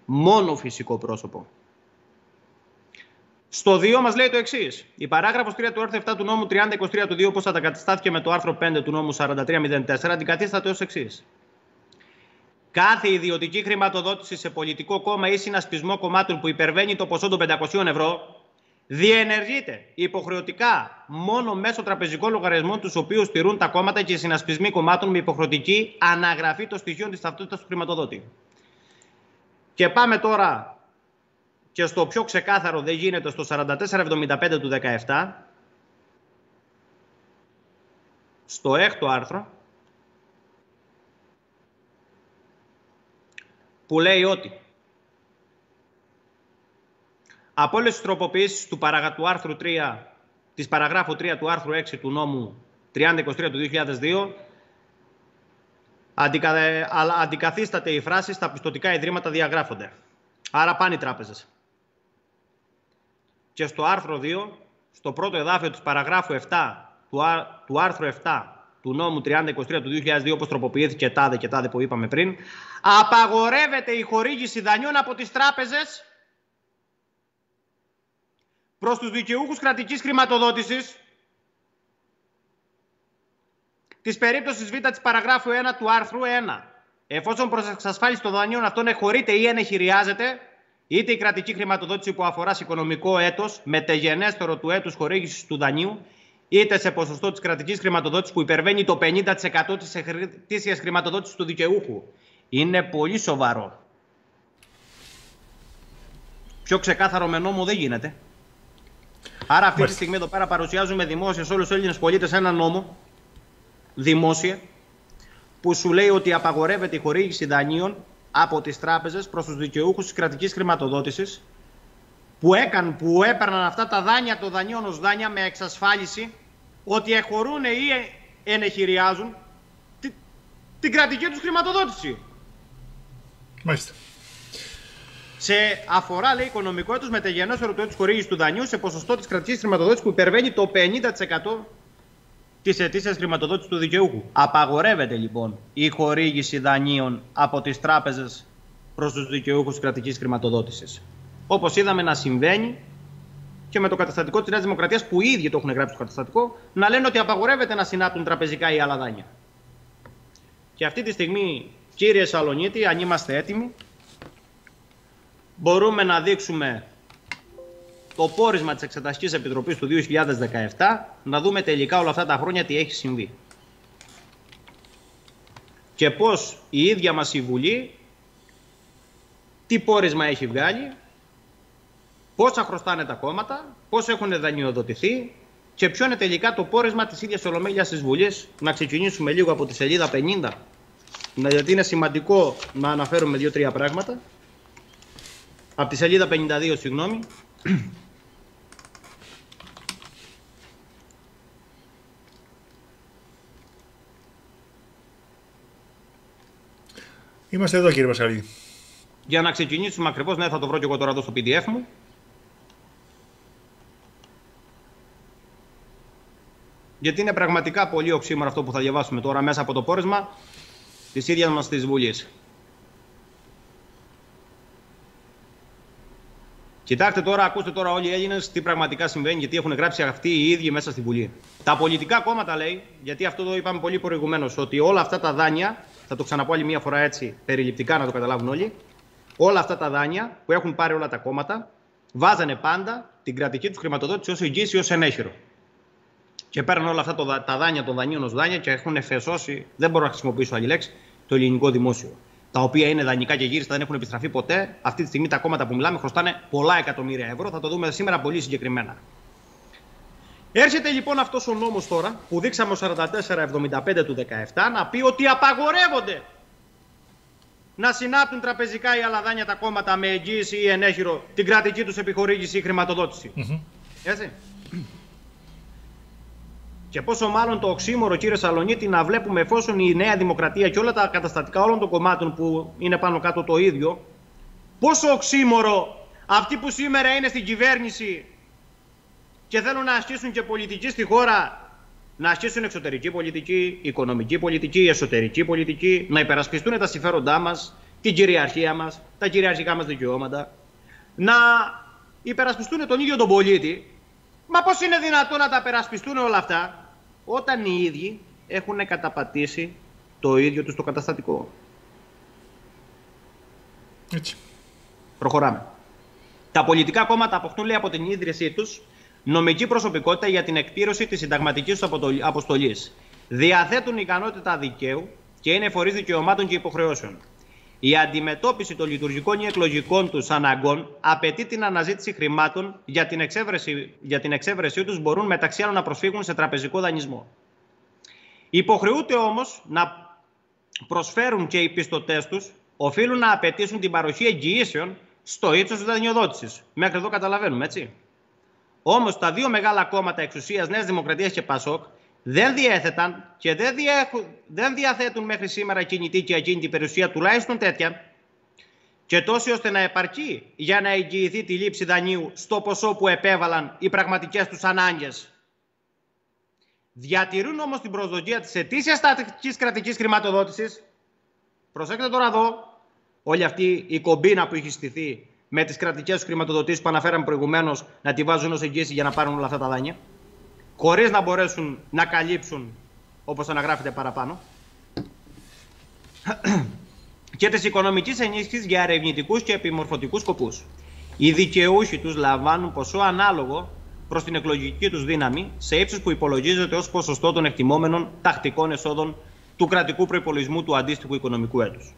Μόνο φυσικό πρόσωπο. Στο 2 μας λέει το εξής. Η παράγραφος 3 του άρθρου 7 του νόμου 3023 του 2, όπως αντικαταστάθηκε με το άρθρο 5 του νόμου 4304, αντικαθίσταται ως εξής. Κάθε ιδιωτική χρηματοδότηση σε πολιτικό κόμμα ή συνασπισμό κομμάτων που υπερβαίνει το ποσό των 500 ευρώ διενεργείται υποχρεωτικά μόνο μέσω τραπεζικών λογαριασμών, τους οποίους στηρούν τα κόμματα και οι συνασπισμοί κομμάτων με υποχρεωτική αναγραφή των στοιχείων της ταυτότητας του χρηματοδότη. Και πάμε τώρα και στο πιο ξεκάθαρο, δεν γίνεται, στο 4475 του 17, στο 6ο άρθρο, που λέει ότι από όλες τις τροποποιήσεις του άρθρου 3, της παραγράφου 3 του άρθρου 6 του νόμου 3023 του 2002, Αντικαθίσταται η φράση «στα πιστωτικά ιδρύματα διαγράφονται». Άρα πάνε οι τράπεζες. Και στο άρθρο 2, στο πρώτο εδάφιο της παραγράφου 7 του άρθρου 7 του νόμου 3023 του 2002, όπως τροποποιήθηκε τάδε και τάδε που είπαμε πριν, απαγορεύεται η χορήγηση δανειών από τις τράπεζες προς τους δικαιούχους κρατικής χρηματοδότησης της περίπτωσης Β της παραγράφου 1 του άρθρου 1. Εφόσον προς εξασφάλιση των δανείων αυτών εχωρείται ή ενεχειριάζεται είτε η κρατική χρηματοδότηση που αφορά σε οικονομικό έτος μετεγενέστερο του έτους χορήγησης του δανείου, είτε σε ποσοστό της κρατικής χρηματοδότησης που υπερβαίνει το 50% της ετήσιας χρηματοδότησης του δικαιούχου. Είναι πολύ σοβαρό. Πιο ξεκάθαρο με νόμο δεν γίνεται. Άρα αυτή τη στιγμή εδώ πέρα παρουσιάζουμε δημόσια σε όλους τους Έλληνες πολίτες ένα νόμο, δημόσια, που σου λέει ότι απαγορεύεται η χορήγηση δανείων από τις τράπεζες προς τους δικαιούχους της κρατικής χρηματοδότησης που έπαιρναν αυτά τα δάνεια των δανείων ως δάνεια με εξασφάλιση ότι εχωρούν ή ενεχειριάζουν την κρατική τους χρηματοδότηση.
Μάλιστα.
Σε αφορά, λέει, οικονομικό έτος μετεγενέστερο του έτους χορήγησης του δανείου σε ποσοστό της κρατικής χρηματοδότησης που υπερβαίνει το 50% της ετήσιας χρηματοδότησης του δικαιούχου. Απαγορεύεται λοιπόν η χορήγηση δανείων από τις τράπεζες προς τους δικαιούχους της κρατικής χρηματοδότησης. Όπως είδαμε να συμβαίνει και με το καταστατικό της Νέας Δημοκρατίας, που οι ίδιοι το έχουν γράψει στο καταστατικό, να λένε ότι απαγορεύεται να συνάπτουν τραπεζικά ή άλλα δάνεια. Και αυτή τη στιγμή, κύριε Σαλονίτη, αν είμαστε έτοιμοι, μπορούμε να δείξουμε το πόρισμα της Εξεταστικής Επιτροπής του 2017, να δούμε τελικά όλα αυτά τα χρόνια τι έχει συμβεί. Και πώς η ίδια μας η Βουλή, τι πόρισμα έχει βγάλει, πόσα χρωστάνε τα κόμματα, πώς έχουν δανειοδοτηθεί και ποιο είναι τελικά το πόρισμα της ίδιας Ολομέλειας της Βουλής. Να ξεκινήσουμε λίγο από τη σελίδα 50, γιατί είναι σημαντικό να αναφέρουμε 2-3 πράγματα. Από τη σελίδα 52, συγγνώμη.
Είμαστε εδώ, κύριε Πασχαλίδη.
Για να ξεκινήσουμε ακριβώς, ναι, θα το βρω και εγώ τώρα εδώ στο PDF μου. Γιατί είναι πραγματικά πολύ οξύμορο αυτό που θα διαβάσουμε τώρα μέσα από το πόρισμα της ίδιας μας της Βουλής. Κοιτάξτε τώρα, ακούστε τώρα όλοι οι Έλληνες τι πραγματικά συμβαίνει, γιατί έχουν γράψει αυτοί οι ίδιοι μέσα στη Βουλή. Τα πολιτικά κόμματα, λέει, γιατί αυτό το είπαμε πολύ προηγουμένως, ότι όλα αυτά τα δάνεια, θα το ξαναπώ άλλη μία φορά έτσι περιληπτικά να το καταλάβουν όλοι, όλα αυτά τα δάνεια που έχουν πάρει όλα τα κόμματα, βάζανε πάντα την κρατική τους χρηματοδότηση ως εγγύηση, ως ενέχειρο. Και παίρνουν όλα αυτά τα δάνεια των δανείων ως δάνεια και έχουν εφεσώσει, δεν μπορώ να χρησιμοποιήσω άλλη λέξη, το ελληνικό δημόσιο. Τα οποία είναι δανεικά και γύριστα, δεν έχουν επιστραφεί ποτέ. Αυτή τη στιγμή τα κόμματα που μιλάμε χρωστάνε πολλά εκατομμύρια ευρώ. Θα το δούμε σήμερα πολύ συγκεκριμένα. Έρχεται λοιπόν αυτός ο νόμος τώρα, που δείξαμε ο 4475 του 17, να πει ότι απαγορεύονται να συνάπτουν τραπεζικά ή άλλα δάνεια τα κόμματα με εγγύηση ή ενέχειρο την κρατική τους επιχορήγηση ή χρηματοδότηση. Έτσι. Και πόσο μάλλον το οξύμορο, κύριε Σαλονίτη, να βλέπουμε εφόσον η Νέα Δημοκρατία και όλα τα καταστατικά όλων των κομμάτων που είναι πάνω κάτω το ίδιο, πόσο οξύμορο αυτοί που σήμερα είναι στην κυβέρνηση και θέλουν να ασκήσουν και πολιτική στη χώρα, να ασκήσουν εξωτερική πολιτική, οικονομική πολιτική, εσωτερική πολιτική, να υπερασπιστούν τα συμφέροντά μας, την κυριαρχία μας, τα κυριαρχικά μας δικαιώματα, να υπερασπιστούν τον ίδιο τον πολίτη. Μα πώς είναι δυνατόν να τα υπερασπιστούν όλα αυτά όταν οι ίδιοι έχουν καταπατήσει το ίδιο τους το καταστατικό.
Έτσι.
Προχωράμε. Τα πολιτικά κόμματα αποκτούν, λέει, από την ίδρυσή τους νομική προσωπικότητα για την εκπλήρωση της συνταγματικής τους αποστολής. Διαθέτουν ικανότητα δικαίου και είναι φορείς δικαιωμάτων και υποχρεώσεων. Η αντιμετώπιση των λειτουργικών ή εκλογικών τους αναγκών απαιτεί την αναζήτηση χρημάτων για την εξέβρεσή τους μπορούν μεταξύ άλλων να προσφύγουν σε τραπεζικό δανεισμό. Υποχρεούται όμως να προσφέρουν και οι πιστωτές τους οφείλουν να απαιτήσουν την παροχή εγγυήσεων στο ύψος της δανειοδότησης. Μέχρι εδώ καταλαβαίνουμε, έτσι. Όμως τα δύο μεγάλα κόμματα εξουσίας, Νέας Δημοκρατίας και Πασόκ, δεν διέθεταν και δεν διαθέτουν μέχρι σήμερα κινητή και ακίνητη περιουσία τουλάχιστον τέτοια και τόση ώστε να επαρκεί για να εγγυηθεί τη λήψη δανείου στο ποσό που επέβαλαν οι πραγματικές τους ανάγκες. Διατηρούν όμως την προσδοκία της ετήσιας στατικής κρατικής χρηματοδότησης. Προσέξτε τώρα εδώ, όλη αυτή η κομπίνα που έχει στηθεί με τις κρατικές τους χρηματοδοτήσεις που αναφέραμε προηγουμένως να τη βάζουν ως εγγύηση για να πάρουν όλα αυτά τα δάνεια, χωρίς να μπορέσουν να καλύψουν, όπως αναγράφεται παραπάνω, και της οικονομικής ενίσχυσης για ερευνητικούς και επιμορφωτικούς σκοπούς. Οι δικαιούχοι τους λαμβάνουν ποσό ανάλογο προς την εκλογική τους δύναμη, σε ύψος που υπολογίζεται ως ποσοστό των εκτιμόμενων τακτικών εσόδων του κρατικού προϋπολογισμού του αντίστοιχου οικονομικού έτους.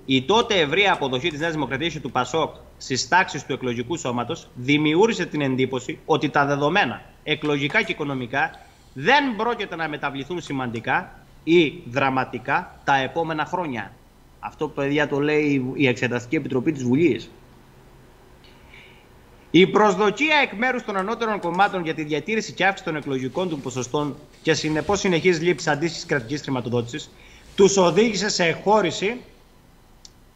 Η τότε ευρεία αποδοχή της Νέας Δημοκρατίας και του ΠΑΣΟΚ στις τάξεις του εκλογικού σώματος δημιούργησε την εντύπωση ότι τα δεδομένα εκλογικά και οικονομικά δεν πρόκειται να μεταβληθούν σημαντικά ή δραματικά τα επόμενα χρόνια. Αυτό, παιδιά, το λέει η Εξεταστική Επιτροπή της Βουλής. Η προσδοκία εκ μέρους των ανώτερων κομμάτων για τη διατήρηση και αύξηση των εκλογικών του ποσοστών και συνεπώς συνεχής λήψη αντίστοιχης κρατικής χρηματοδότησης τους οδήγησε σε εκχώρηση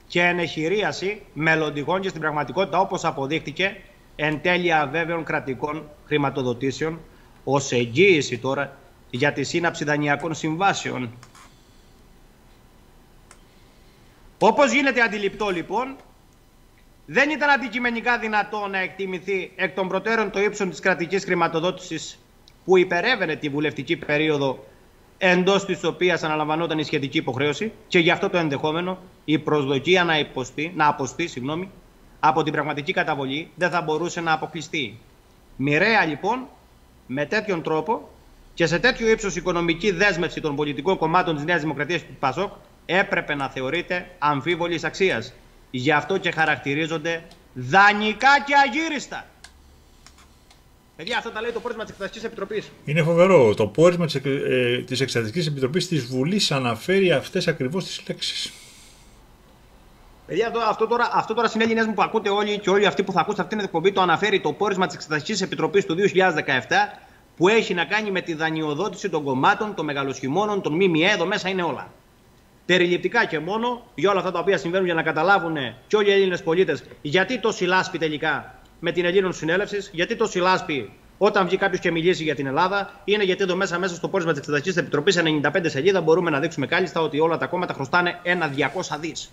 και ενεχειρίαση μελλοντικών και στην πραγματικότητα, όπως αποδείχτηκε, εν τέλει αβέβαιων κρατικών χρηματοδοτήσεων ως εγγύηση τώρα για τη σύναψη δανειακών συμβάσεων. Όπως γίνεται αντιληπτό λοιπόν, δεν ήταν αντικειμενικά δυνατό να εκτιμηθεί εκ των προτέρων το ύψος της κρατικής χρηματοδότησης που υπερεύαινε τη βουλευτική περίοδο εντός της οποίας αναλαμβανόταν η σχετική υποχρέωση και γι' αυτό το ενδεχόμενο η προσδοκία να αποσπεί από την πραγματική καταβολή δεν θα μπορούσε να αποκλειστεί. Μοιραία λοιπόν, με τέτοιον τρόπο και σε τέτοιο ύψος οικονομική δέσμευση των πολιτικών κομμάτων της Νέας Δημοκρατίας και του ΠΑΣΟΚ έπρεπε να θεωρείται αμφίβολης αξίας. Γι' αυτό και χαρακτηρίζονται δανεικά και αγύριστα. Παιδιά, αυτό τα λέει το πόρισμα της Εξεταστικής Επιτροπής.
Είναι φοβερό. Το πόρισμα της Εξεταστικής Επιτροπής της Βουλής αναφέρει αυτές ακριβώς τις λέξεις.
Παιδιά, αυτό τώρα συνέλληνες μου που ακούτε όλοι και όλοι αυτοί που θα ακούσετε αυτήν την εκπομπή, το αναφέρει το πόρισμα της Εξεταστικής Επιτροπής του 2017 που έχει να κάνει με τη δανειοδότηση των κομμάτων, των μεγαλοσχημώνων, των ΜΜΕ. Εδώ μέσα είναι όλα. Περιληπτικά και μόνο για όλα αυτά τα οποία συμβαίνουν, για να καταλάβουν και όλοι οι Έλληνες πολίτες γιατί τόση λάσπη τελικά με την Ελλήνων Συνέλευσης, γιατί τόση λάσπη όταν βγει κάποιος και μιλήσει για την Ελλάδα. Είναι γιατί εδώ μέσα στο πόρισμα της Εξεταστικής Επιτροπής, 95 σελίδα, μπορούμε να δείξουμε κάλλιστα ότι όλα τα κόμματα χρωστάνε 1.200 δις.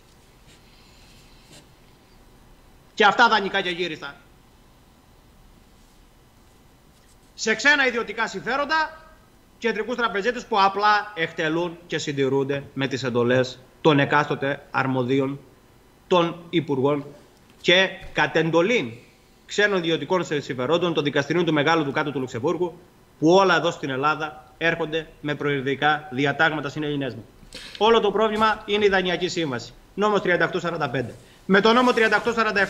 Και αυτά δανεικά και γύριστα. Σε ξένα ιδιωτικά συμφέροντα, κεντρικούς τραπεζίτες που απλά εκτελούν και συντηρούνται με τις εντολές των εκάστοτε αρμοδίων των υπουργών και κατ' εντολήν ξένων ιδιωτικών συμφερόντων των δικαστηρίων του Μεγάλου Δουκάτου του Λουξεμβούργου, που όλα εδώ στην Ελλάδα έρχονται με προεδρικά διατάγματα συνελληνές μου. Όλο το πρόβλημα είναι η Δανειακή Σύμβαση. Νόμος 3845. Με το νόμο 3847,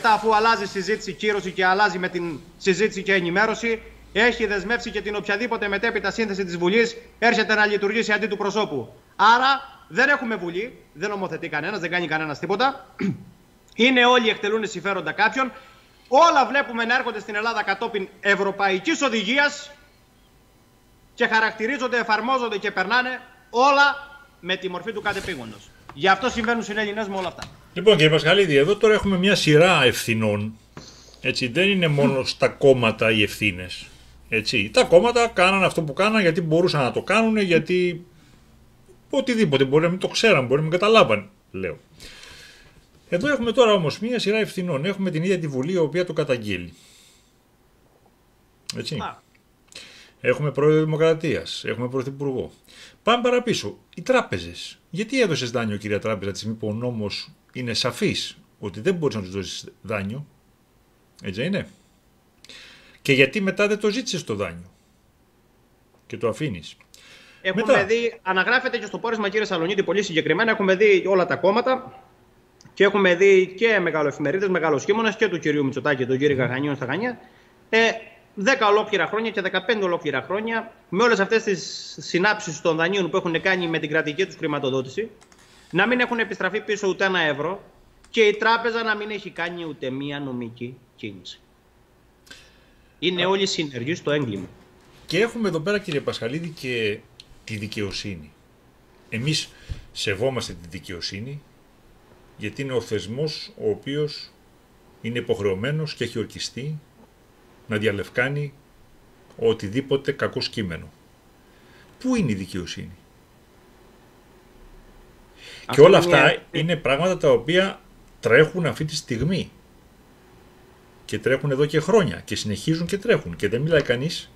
αφού αλλάζει συζήτηση, κύρωση και αλλάζει με την συζήτηση και ενημέρωση, έχει δεσμεύσει και την οποιαδήποτε μετέπειτα σύνθεση της Βουλής έρχεται να λειτουργήσει αντί του προσώπου. Άρα δεν έχουμε Βουλή, δεν νομοθετεί κανένας, δεν κάνει κανένας τίποτα. Είναι όλοι εκτελούν συμφέροντα κάποιον. Όλα βλέπουμε να έρχονται στην Ελλάδα κατόπιν ευρωπαϊκής οδηγίας και χαρακτηρίζονται, εφαρμόζονται και περνάνε όλα με τη μορφή του κατεπήγοντος. Γι' αυτό συμβαίνουν συνελληνές με όλα αυτά.
Λοιπόν, κύριε Πασχαλίδη, εδώ τώρα έχουμε μια σειρά ευθυνών. Έτσι, δεν είναι μόνο στα κόμματα οι ευθύνες. Έτσι, τα κόμματα κάνανε αυτό που κάνανε γιατί μπορούσαν να το κάνουν, γιατί οτιδήποτε, μπορεί να μην το ξέραν, μπορεί να μην καταλάβαν, λέω. Εδώ έχουμε τώρα όμως μια σειρά ευθυνών. Έχουμε την ίδια τη Βουλή, η οποία το καταγγείλει. Έτσι. Έχουμε πρόεδρο Δημοκρατίας, έχουμε πρωθυπουργό. Πάμε παραπίσω. Οι τράπεζες. Γιατί έδωσες δάνειο, κυρία Τράπεζα, τη στιγμή που ο νόμος είναι σαφής ότι δεν μπορείς να τους δώσεις δάνειο? Έτσι είναι. Και γιατί μετά δεν το ζήτησες το δάνειο και το αφήνεις?
Έχουμε δει, αναγράφεται και στο πόρισμα, κύριε Σαλονίτη, πολύ συγκεκριμένα. Έχουμε δει όλα τα κόμματα και έχουμε δει και μεγαλοεφημερίδες, μεγαλοσχήμονες και του κυρίου Μητσοτάκη, τον κύριο Γαγανίων στα Χανιά. 10 ολόκληρα χρόνια και 15 ολόκληρα χρόνια, με όλες αυτές τις συνάψεις των δανείων που έχουν κάνει με την κρατική τους χρηματοδότηση, να μην έχουν επιστραφεί πίσω ούτε ένα ευρώ και η τράπεζα να μην έχει κάνει ούτε μία νομική κίνηση. Είναι όλοι συνεργοί στο έγκλημα.
Και έχουμε εδώ πέρα, κύριε Πασχαλίδη, και τη δικαιοσύνη. Εμείς σεβόμαστε τη δικαιοσύνη, γιατί είναι ο θεσμός ο οποίος είναι υποχρεωμένος και έχει ορκιστεί να διαλευκάνει οτιδήποτε κακό κείμενο. Πού είναι η δικαιοσύνη? Και όλα αυτά είναι πράγματα τα οποία τρέχουν αυτή τη στιγμή. Και τρέχουν εδώ και χρόνια. Και συνεχίζουν και τρέχουν. Και δεν μιλάει κανείς.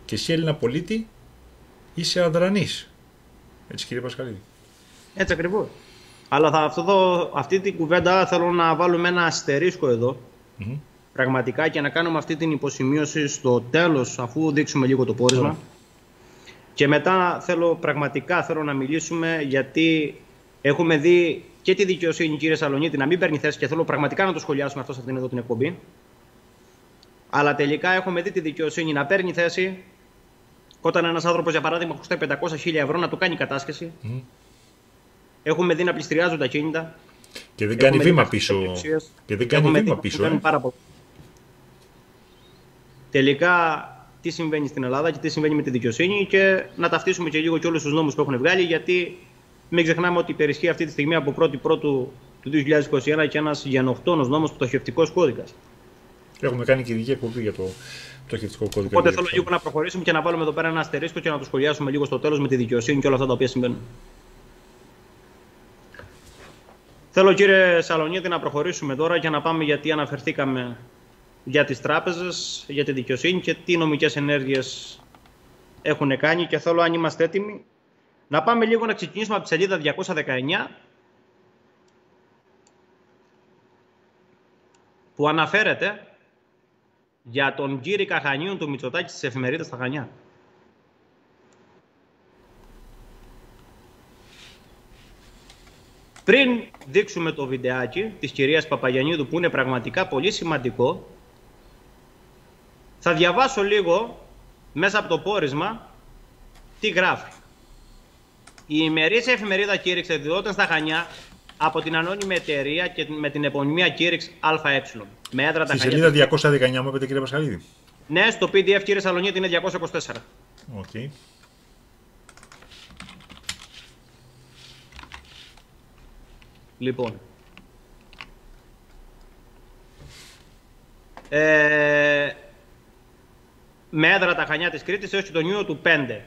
Και εσύ, Έλληνα πολίτη, είσαι αδρανής. Έτσι, κύριε Πασχαλίδη?
Έτσι ακριβώς. Αλλά αυτή την κουβέντα θέλω να βάλουμε ένα αστερίσκο εδώ. Πραγματικά, και να κάνουμε αυτή την υποσημείωση στο τέλος, αφού δείξουμε λίγο το πόρισμα. Και μετά πραγματικά θέλω να μιλήσουμε, γιατί έχουμε δει και τη δικαιοσύνη, κύριε Σαλονίτη, να μην παίρνει θέση, και θέλω πραγματικά να το σχολιάσουμε αυτό σε αυτήν εδώ την εκπομπή. Αλλά τελικά έχουμε δει τη δικαιοσύνη να παίρνει θέση όταν ένας άνθρωπος, για παράδειγμα, χρωστάει 500.000 ευρώ, να του κάνει κατάσχεση. Έχουμε δει να πληστηριάζουν τα κίνητα.
Και δεν κάνει βήμα πίσω. Και δεν κάνει βήμα πίσω.
Τελικά, τι συμβαίνει στην Ελλάδα και τι συμβαίνει με τη δικαιοσύνη, και να ταυτίσουμε και λίγο και όλους τους νόμους που έχουν βγάλει, γιατί μην ξεχνάμε ότι υπερισχύει αυτή τη στιγμή από 1η Πρώτου του 2021 και ένας γενοκτόνος νόμος, πτωχευτικός κώδικας.
Έχουμε κάνει και ειδική εκπομπή για το πτωχευτικό κώδικα.
Οπότε θέλω λίγο να προχωρήσουμε και να βάλουμε εδώ πέρα ένα αστερίσκο και να το σχολιάσουμε λίγο στο τέλος με τη δικαιοσύνη και όλα αυτά τα οποία συμβαίνουν. Θέλω, κύριε Σαλονίδη, να προχωρήσουμε τώρα και να πάμε, γιατί αναφερθήκαμε για τις τράπεζες, για τη δικαιοσύνη και τι νομικές ενέργειες έχουν κάνει, και θέλω, αν είμαστε έτοιμοι, να πάμε λίγο να ξεκινήσουμε από τη σελίδα 219, που αναφέρεται για τον κύριο Καχανίων του Μητσοτάκη στις εφημερίδες στα Χανιά. Πριν δείξουμε το βιντεάκι της κυρίας Παπαγιαννίδου, που είναι πραγματικά πολύ σημαντικό, θα διαβάσω λίγο μέσα από το πόρισμα τι γράφει. Η ημερήσια εφημερίδα Κήρυξ εκδιδόταν στα Χανιά από την ανώνυμη εταιρεία και με την επωνυμία Κήρυξ ΑΕ. Με έδρα τα
Χανιά. Στη σελίδα 219 μου είπατε, κύριε Πασχαλίδη?
Ναι, στο PDF, κύριε Σαλονίτη, είναι 224.
Okay.
Λοιπόν, με έδρα τα Χανιά της Κρήτης έως και τον Ιούνιο του 5,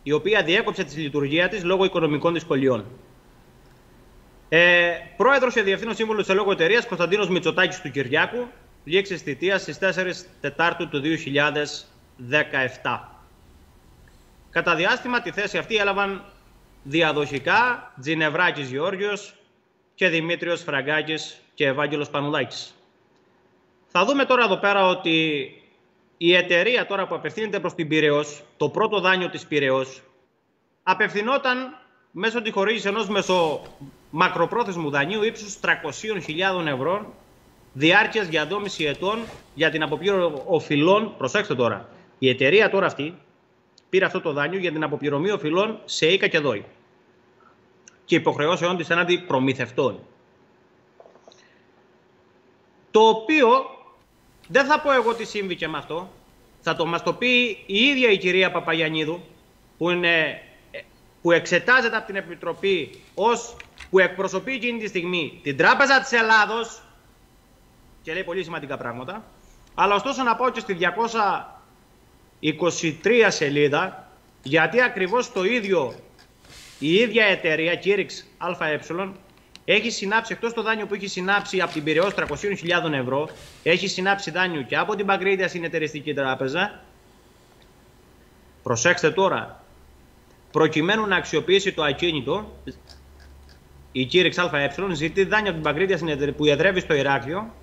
η οποία διέκοψε τη λειτουργία της λόγω οικονομικών δυσκολιών. Πρόεδρος και διευθύνων σύμβουλος της ελόγου εταιρείας Κωνσταντίνος Μητσοτάκης του Κυριάκου, λήξης θητείας στις 4 Τετάρτου του 2017. Κατά διάστημα τη θέση αυτή έλαβαν διαδοχικά Τζινευράκης Γεώργιος και Δημήτριος Φραγκάκης και Ευάγγελος Πανουλάκης. Θα δούμε τώρα εδώ πέρα ότι η εταιρεία τώρα που απευθύνεται προς την Πειραιώς, το πρώτο δάνειο της Πειραιώς, απευθυνόταν μέσω τη χορήγηση ενός μακροπρόθεσμου δανείου ύψους 300.000 ευρώ, διάρκειας για 2,5 ετών για την αποπληρωμή οφειλών. Προσέξτε τώρα, η εταιρεία τώρα αυτή πήρε αυτό το δάνειο για την αποπληρωμή οφειλών σε οίκα και δόη και υποχρεώσεων της έναντι προμηθευτών. Το οποίο δεν θα πω εγώ τι σύμβηκε με αυτό, θα μας το πει η ίδια η κυρία Παπαγιαννίδου, που εξετάζεται από την Επιτροπή που εκπροσωπεί εκείνη τη στιγμή την Τράπεζα της Ελλάδος και λέει πολύ σημαντικά πράγματα. Αλλά ωστόσο να πάω και στη 223 σελίδα, γιατί ακριβώς η ίδια εταιρεία, Κήρυξ ΑΕ, έχει συνάψει, εκτός το δάνειο που έχει συνάψει από την Πειραιώς 300.000 ευρώ, έχει συνάψει δάνειο και από την Παγκρίτια Συνεταιριστική Τράπεζα. Προσέξτε τώρα, προκειμένου να αξιοποιήσει το ακίνητο, η Κήρυξ ΑΕ ζητεί δάνειο από την Παγκρίτια Συνεταιριστική που εδρεύει στο Ηράκλειο,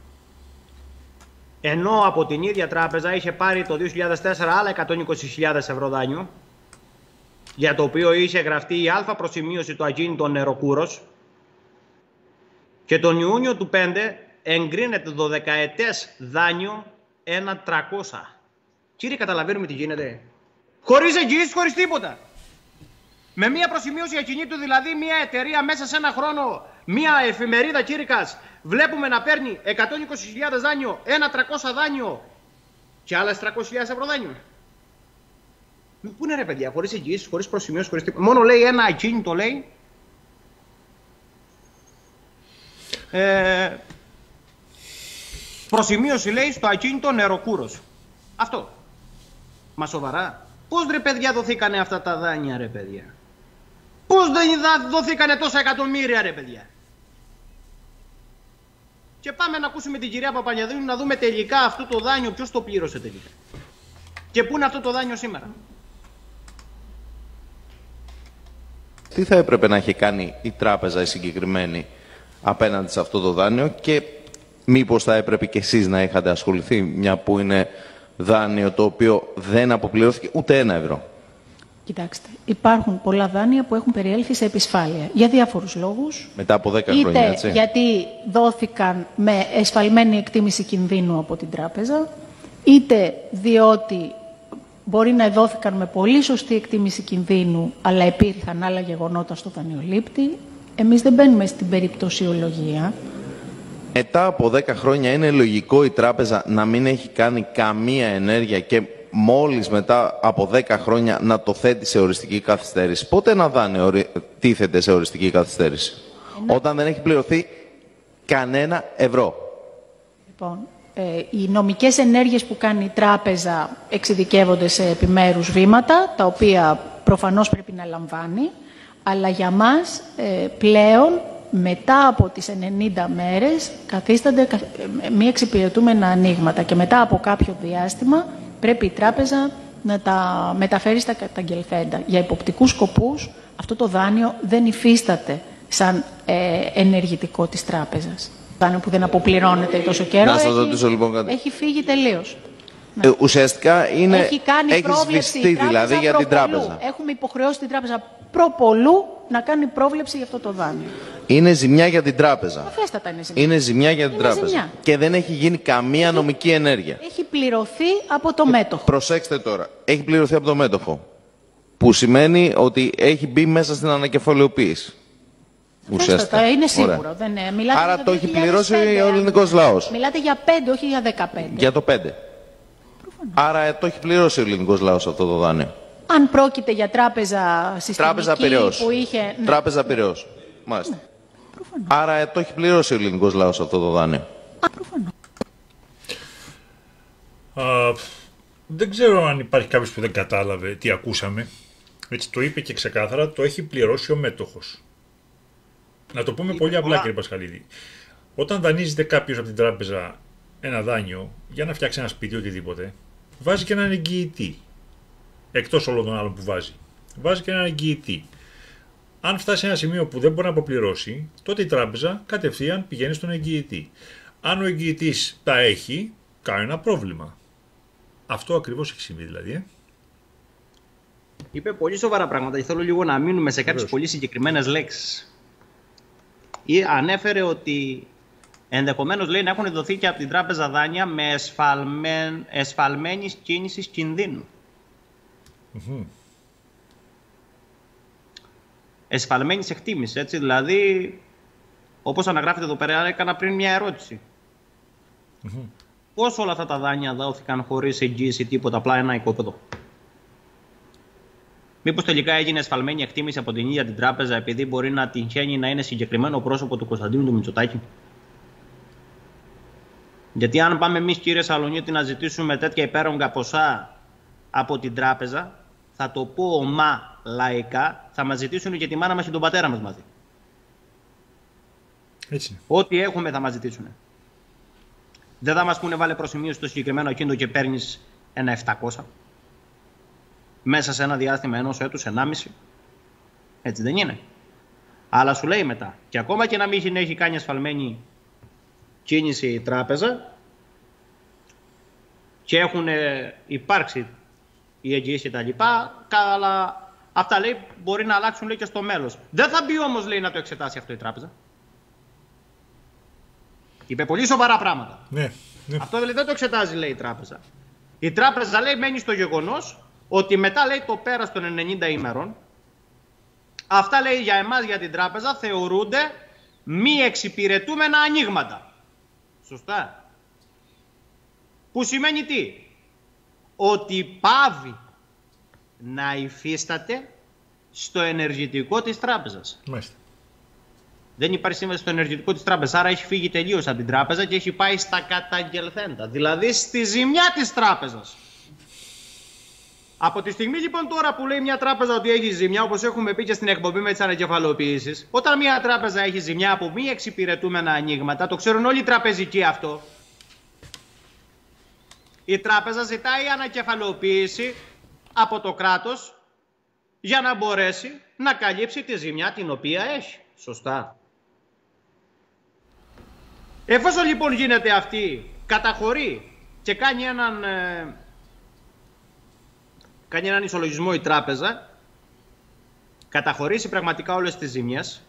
ενώ από την ίδια τράπεζα είχε πάρει το 2004 άλλα 120.000 ευρώ δάνειο, για το οποίο είχε γραφτεί η α προσημείωση του ακίνητο Νεροκούρος, και τον Ιούνιο του 5 εγκρίνεται το 12ετές δάνειο 1.300. Κύριε, καταλαβαίνουμε τι γίνεται? Χωρίς εγγυήσεις, χωρίς τίποτα. Με μία προσημείωση ακινήτου, δηλαδή μία εταιρεία μέσα σε ένα χρόνο, μία εφημερίδα Κήρυκας, βλέπουμε να παίρνει 120.000 δάνειο, 1.300 δάνειο και άλλες 300.000 ευρώ δάνειο. Πού είναι ρε παιδιά, χωρίς εγγυήσεις, χωρίς προσημείωση, χωρίς τίποτα. Μόνο λέει ένα ακίνητο, λέει. Προσημείωση, λέει, στο ακίνητο Νεροκούρος. Αυτό. Μα σοβαρά. Πώς ρε παιδιά δοθήκανε αυτά τα δάνεια, ρε παιδιά? Πώς δεν δοθήκανε τόσα εκατομμύρια, ρε παιδιά? Και πάμε να ακούσουμε την κυρία Παπανιαδρίνου να δούμε τελικά αυτό το δάνειο ποιος το πλήρωσε τελικά. Και πού είναι αυτό το δάνειο σήμερα.
Τι θα έπρεπε να έχει κάνει η τράπεζα η συγκεκριμένη απέναντι σε αυτό το δάνειο και μήπως θα έπρεπε και εσείς να είχατε ασχοληθεί, μια που είναι δάνειο το οποίο δεν αποπληρώθηκε ούτε €1.
Κοιτάξτε, υπάρχουν πολλά δάνεια που έχουν περιέλθει σε επισφάλεια για διάφορους λόγους.
Μετά από 10 χρόνια, έτσι.
Είτε γιατί δόθηκαν με εσφαλμένη εκτίμηση κινδύνου από την τράπεζα, είτε διότι μπορεί να δόθηκαν με πολύ σωστή εκτίμηση κινδύνου, αλλά υπήρχαν άλλα γεγονότα στο δανειολήπτη. Εμείς δεν μπαίνουμε στην περιπτωσιολογία.
Μετά από 10 χρόνια είναι λογικό η τράπεζα να μην έχει κάνει καμία ενέργεια και μόλις μετά από 10 χρόνια να το θέτει σε οριστική καθυστέρηση? Πότε ένα δάνειο τίθεται σε οριστική καθυστέρηση? Όταν δεν έχει πληρωθεί κανένα ευρώ.
Λοιπόν, οι νομικές ενέργειες που κάνει η τράπεζα εξειδικεύονται σε επιμέρους βήματα, τα οποία προφανώς πρέπει να λαμβάνει, αλλά για μας πλέον μετά από τις 90 μέρες καθίστανται μη εξυπηρετούμενα ανοίγματα και μετά από κάποιο διάστημα πρέπει η τράπεζα να τα μεταφέρει στα καταγγελθέντα. Για υποπτικούς σκοπούς αυτό το δάνειο δεν υφίσταται σαν ενεργητικό της τράπεζας. Το δάνειο που δεν αποπληρώνεται τόσο καιρό έχει φύγει τελείως.
Ουσιαστικά
έχει
σβηστεί δηλαδή για την τράπεζα.
Έχουμε υποχρεώσει την τράπεζα προπολού να κάνει πρόβλεψη για αυτό το δάνειο.
Είναι ζημιά για την τράπεζα.
Αφέστατα είναι ζημιά.
Είναι ζημιά για την τράπεζα. Ζημιά. Και δεν έχει γίνει καμία νομική ενέργεια.
Έχει πληρωθεί από το μέτοχο.
Προσέξτε τώρα. Έχει πληρωθεί από το μέτοχο. Που σημαίνει ότι έχει μπει μέσα στην ανακεφαλαιοποίηση.
Ουσιαστικά. Είναι σίγουρο. Δεν,
άρα το έχει πληρώσει ο ελληνικός λαός.
Μιλάτε για 5, όχι για 15.
Για το 5. Άρα το έχει πληρώσει ο ελληνικός λαός αυτό το δάνειο.
Αν πρόκειται για τράπεζα συστημική που είχε...
Ναι. Τράπεζα Πειραιώς. Μάλιστα. Ναι. Άρα το έχει πληρώσει ο ελληνικός λαός αυτό το δάνειο.
Δεν ξέρω αν υπάρχει κάποιος που δεν κατάλαβε τι ακούσαμε. Έτσι το είπε και ξεκάθαρα, το έχει πληρώσει ο μέτοχος. Να το πούμε πολύ απλά, κύριε Πασχαλίδη. Όταν δανείζεται κάποιος από την τράπεζα ένα δάνειο για να φτιάξει ένα σπίτι, οτιδήποτε, βάζει και έναν εγγυητή. Εκτός όλων των άλλων που βάζει. Βάζει και έναν εγγυητή. Αν φτάσει σε ένα σημείο που δεν μπορεί να αποπληρώσει, τότε η τράπεζα κατευθείαν πηγαίνει στον εγγυητή. Αν ο εγγυητής τα έχει, κάνει ένα πρόβλημα. Αυτό ακριβώς έχει συμβεί δηλαδή.
Είπε πολύ σοβαρά πράγματα και θέλω λίγο να μείνουμε σε κάποιες πολύ συγκεκριμένες λέξεις. Ανέφερε ότι ενδεχομένως, λέει, να έχουν δοθεί και από την τράπεζα δάνεια με εσφαλμένης κίνησης κινδύνου. Εσφαλμένης εκτίμηση, έτσι, δηλαδή, όπως αναγράφεται εδώ πέρα, έκανα πριν μια ερώτηση. Πώς όλα αυτά τα δάνεια δόθηκαν χωρίς εγγύηση τίποτα, απλά ένα οικόπεδο? Μήπως τελικά έγινε εσφαλμένη εκτίμηση από την ίδια την τράπεζα επειδή μπορεί να τυχαίνει να είναι συγκεκριμένο πρόσωπο του Κωνσταντίνου του Μητσοτάκη? Γιατί αν πάμε εμείς, κύριε Σαλονίτη, να ζητήσουμε τέτοια υπέρογκα ποσά από την τράπεζα, θα το πω ομά λαϊκά, θα μας ζητήσουν και τη μάνα μας και τον πατέρα μας μαζί.
Έτσι.
Ό,τι έχουμε θα μας ζητήσουν. Δεν θα μας πούνε βάλε προσημείωση στο συγκεκριμένο ακίνητο και παίρνεις ένα 700 μέσα σε ένα διάστημα ενός έτους, 1,5. Έτσι δεν είναι? Αλλά σου λέει μετά, και ακόμα και να μην έχει κάνει ασφαλμένη κίνηση η τράπεζα και έχουν υπάρξει οι εγγυήσεις και τα λοιπά, αλλά αυτά, λέει, μπορεί να αλλάξουν, λέει, και στο μέλλον. Δεν θα μπει όμως, λέει, να το εξετάσει αυτό η τράπεζα. Είπε πολύ σοβαρά πράγματα.
Ναι.
Αυτό δηλαδή δεν το εξετάζει, λέει, η τράπεζα. Η τράπεζα, λέει, μένει στο γεγονός ότι μετά, λέει, το πέρας των 90 ημερών, αυτά, λέει, για εμάς, για την τράπεζα, θεωρούνται μη εξυπηρετούμενα ανοίγματα. Σωστά. Που σημαίνει τι? Ότι πάβει να υφίσταται στο ενεργητικό της τράπεζας.
Μάλιστα.
Δεν υπάρχει σύμβαση στο ενεργητικό της τράπεζας, άρα έχει φύγει τελείως από την τράπεζα και έχει πάει στα καταγγελθέντα, δηλαδή στη ζημιά της τράπεζας. Από τη στιγμή λοιπόν τώρα που λέει μια τράπεζα ότι έχει ζημιά, όπως έχουμε πει και στην εκπομπή με τις ανακεφαλοποιήσεις, όταν μια τράπεζα έχει ζημιά από μη εξυπηρετούμενα ανοίγματα, το ξέρουν όλοι οι τραπεζικοί αυτό, η τράπεζα ζητάει ανακεφαλοποίηση από το κράτος για να μπορέσει να καλύψει τη ζημιά την οποία έχει. Σωστά. Εφόσον λοιπόν γίνεται αυτή, καταχωρεί και κάνει έναν ισολογισμό η τράπεζα, καταχωρήσει πραγματικά όλες τις ζημιές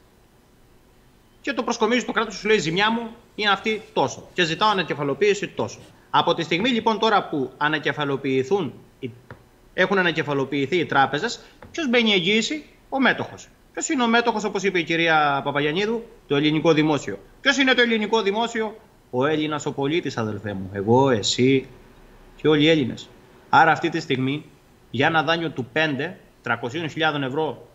και το προσκομίζει στο κράτος, σου λέει: η ζημιά μου είναι αυτή τόσο και ζητάω ανακεφαλοποίηση τόσο. Από τη στιγμή λοιπόν τώρα που έχουν ανακεφαλοποιηθεί οι τράπεζες, ποιος μπαίνει εγγύηση? Ο μέτοχος. Ποιος είναι ο μέτοχος, όπως είπε η κυρία Παπαγιαννίδου? Το ελληνικό δημόσιο. Ποιος είναι το ελληνικό δημόσιο? Ο Έλληνας ο πολίτης, αδελφέ μου. Εγώ, εσύ και όλοι οι Έλληνες. Άρα αυτή τη στιγμή για ένα δάνειο του 300.000 ευρώ,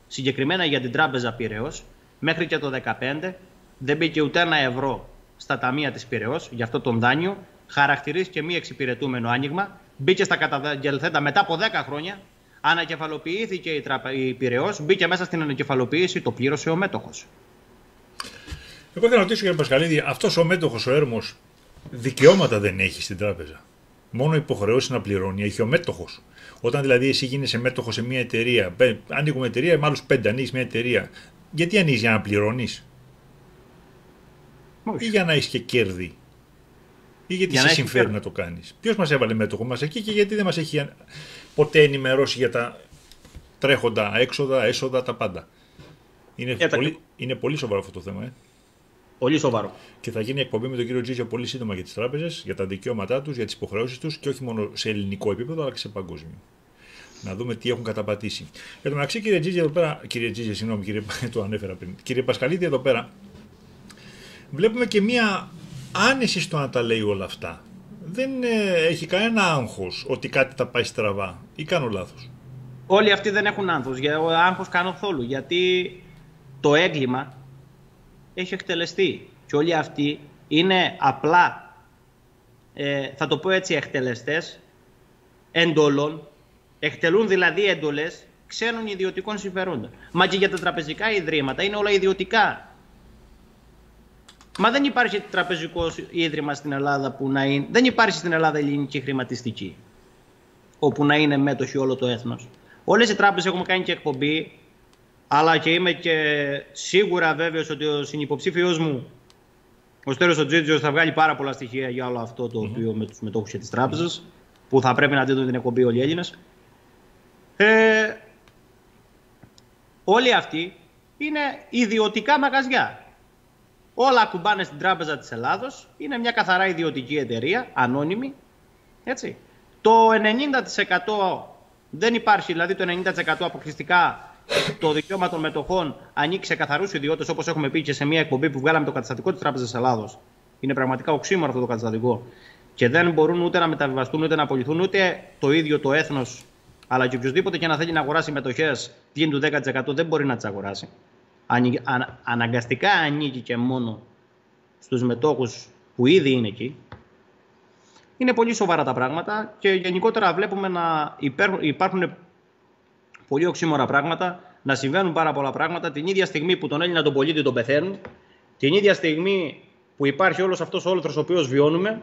συγκεκριμένα για την τράπεζα Πειραιώς, μέχρι και το 2015 δεν μπήκε ούτε ένα ευρώ στα ταμεία της Πειραιώς για αυτό τον δάνειο, χαρακτηρίστηκε μη εξυπηρετούμενο άνοιγμα, μπήκε στα καταγγελθέντα μετά από 10 χρόνια, ανακεφαλοποιήθηκε η Πειραιώς, μπήκε μέσα στην ανακεφαλοποίηση, το πλήρωσε ο μέτοχος.
Εγώ θέλω να ρωτήσω, κύριε Πασχαλίδη, αυτός ο μέτοχος, ο Έρμος, δικαιώματα δεν έχει στην τράπεζα? Μόνο υποχρεώσει να πληρώνει έχει ο μέτοχος. Όταν δηλαδή εσύ γίνεσαι μέτοχος σε μια εταιρεία, ανοίγουμε εταιρεία με άλλους 5, ανοίγεις μια εταιρεία, γιατί ανοίγεις? Για να πληρώνεις? Ή για να έχεις και κέρδη? Ή γιατί σε συμφέρει να το κάνεις? Ποιος μας έβαλε μέτοχο μας εκεί και γιατί δεν μας έχει ποτέ ενημερώσει για τα τρέχοντα έξοδα, έσοδα, τα πάντα? Είναι πολύ σοβαρό αυτό το θέμα.
Πολύ σοβαρό.
Και θα γίνει εκπομπή με τον κύριο Τζίζιο πολύ σύντομα για τις τράπεζες, για τα δικαιώματά τους, για τις υποχρεώσεις τους και όχι μόνο σε ελληνικό επίπεδο αλλά και σε παγκόσμιο. Να δούμε τι έχουν καταπατήσει. Εν τω μεταξύ, κύριε Τζίζιο, εδώ πέρα. Το ανέφερα πριν. Κύριε Πασχαλίδη, εδώ πέρα βλέπουμε και μία άνεση στο να τα λέει όλα αυτά. Δεν έχει κανένα άγχος ότι κάτι θα πάει στραβά, ή κάνω λάθος?
Όλοι αυτοί δεν έχουν άγχος. Άγχος καθόλου. Γιατί το έγκλημα έχει εκτελεστεί. Και όλοι αυτοί είναι απλά, θα το πω έτσι, εκτελεστές εντολών. Εκτελούν δηλαδή εντολές ξένων ιδιωτικών συμφερόντων. Μα και για τα τραπεζικά ιδρύματα είναι όλα ιδιωτικά. Μα δεν υπάρχει τραπεζικό ίδρυμα στην Ελλάδα που να είναι. Δεν υπάρχει στην Ελλάδα ελληνική χρηματιστική, όπου να είναι μέτοχοι όλο το έθνος. Όλες οι τράπεζες, έχουμε κάνει και εκπομπή, αλλά και είμαι και σίγουρα βέβαιος ότι ο συνυποψήφιος μου, ο Στέλιος ο Τζίτζιος, θα βγάλει πάρα πολλά στοιχεία για όλο αυτό το οποίο με τους μετόχους της τράπεζας, που θα πρέπει να δίνουν την εκπομπή όλοι οι Έλληνες. Όλοι αυτοί είναι ιδιωτικά μαγαζιά. Όλα ακουμπάνε στην Τράπεζα της Ελλάδος. Είναι μια καθαρά ιδιωτική εταιρεία, ανώνυμη. Έτσι. Το 90% δεν υπάρχει, δηλαδή το 90% αποκλειστικά το δικαίωμα των μετοχών ανήκει σε καθαρούς ιδιώτες, όπως έχουμε πει και σε μια εκπομπή που βγάλαμε το καταστατικό της Τράπεζας της Ελλάδος. Είναι πραγματικά οξύμορο αυτό το καταστατικό. Και δεν μπορούν ούτε να μεταβιβαστούν ούτε να απολυθούν ούτε το ίδιο το έθνος, αλλά και οποιοδήποτε και να θέλει να αγοράσει μετοχές πλην του 10% δεν μπορεί να τις αγοράσει. Αναγκαστικά ανήκει και μόνο στους μετόχους που ήδη είναι εκεί. Είναι πολύ σοβαρά τα πράγματα και γενικότερα βλέπουμε να υπάρχουν πολύ οξύμορα πράγματα, να συμβαίνουν πάρα πολλά πράγματα την ίδια στιγμή που τον Έλληνα τον πολίτη τον πεθαίνουν, την ίδια στιγμή που υπάρχει όλος αυτός ο όλθρος ο οποίος βιώνουμε,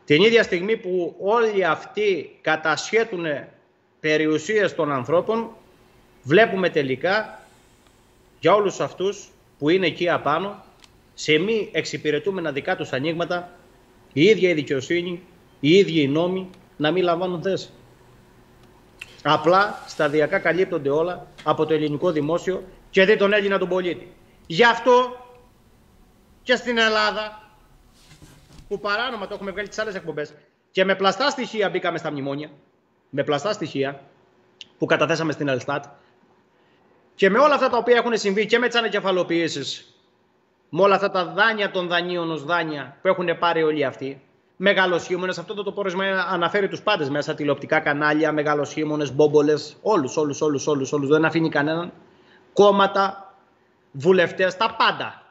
την ίδια στιγμή που όλοι αυτοί κατασχέτουν περιουσίες των ανθρώπων, βλέπουμε τελικά για όλους αυτούς που είναι εκεί απάνω, σε μη εξυπηρετούμενα δικά τους ανοίγματα, η ίδια η δικαιοσύνη, οι ίδιοι οι νόμοι να μην λαμβάνουν θέση. Απλά σταδιακά καλύπτονται όλα από το ελληνικό δημόσιο και δεν τον Έλληνα τον πολίτη. Γι' αυτό και στην Ελλάδα, που παράνομα το έχουμε βγάλει τις άλλες εκπομπές και με πλαστά στοιχεία μπήκαμε στα μνημόνια, με πλαστά στοιχεία που καταθέσαμε στην Ελστάτ, και με όλα αυτά τα οποία έχουν συμβεί και με τις ανακεφαλοποιήσεις, με όλα αυτά τα δάνεια των δανείων ως δάνεια που έχουν πάρει όλοι αυτοί, μεγαλοσχήμονες. Αυτό το πόρισμα αναφέρει τους πάντες μέσα, τηλεοπτικά κανάλια, μεγαλοσχήμονες, μπόμπολες, όλους. Δεν αφήνει κανέναν. Κόμματα, βουλευτές, τα πάντα.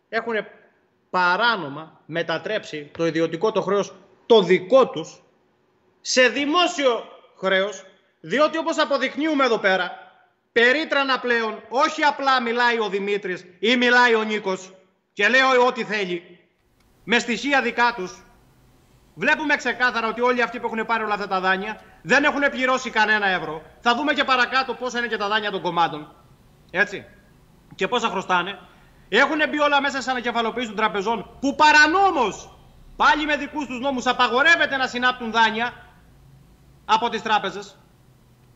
Έχουν παράνομα μετατρέψει το ιδιωτικό το χρέος, το δικό τους, σε δημόσιο χρέος, διότι όπως αποδεικνύουμε εδώ πέρα, περίτρανα πλέον, όχι απλά μιλάει ο Δημήτρης ή μιλάει ο Νίκος και λέει ό,τι θέλει, με στοιχεία δικά τους, βλέπουμε ξεκάθαρα ότι όλοι αυτοί που έχουν πάρει όλα αυτά τα δάνεια δεν έχουν πληρώσει κανένα ευρώ. Θα δούμε και παρακάτω πόσα είναι και τα δάνεια των κομμάτων. Έτσι. Και πόσα χρωστάνε. Έχουν μπει όλα μέσα σε ανακεφαλοποίηση των τραπεζών που παρανόμως, πάλι με δικούς τους νόμους, απαγορεύεται να συνάπτουν δάνεια από τις τράπεζες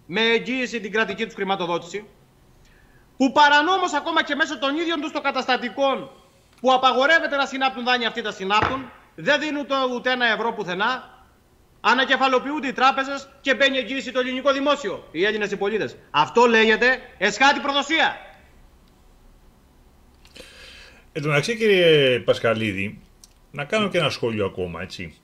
με εγγύηση την κρατική τους χρηματοδότηση, που παρανόμως ακόμα και μέσω των ίδιων τους των καταστατικών που απαγορεύεται να συνάπτουν δάνεια, αυτοί τα συνάπτουν, δεν δίνουν ούτε ένα ευρώ πουθενά, ανακεφαλοποιούνται οι τράπεζες και μπαίνει εγγύηση το ελληνικό δημόσιο, οι Έλληνες οι πολίτες. Αυτό λέγεται εσχάτη προδοσία.
Εν τω μεταξύ, κύριε Πασχαλίδη, να κάνω και ένα σχόλιο ακόμα, έτσι.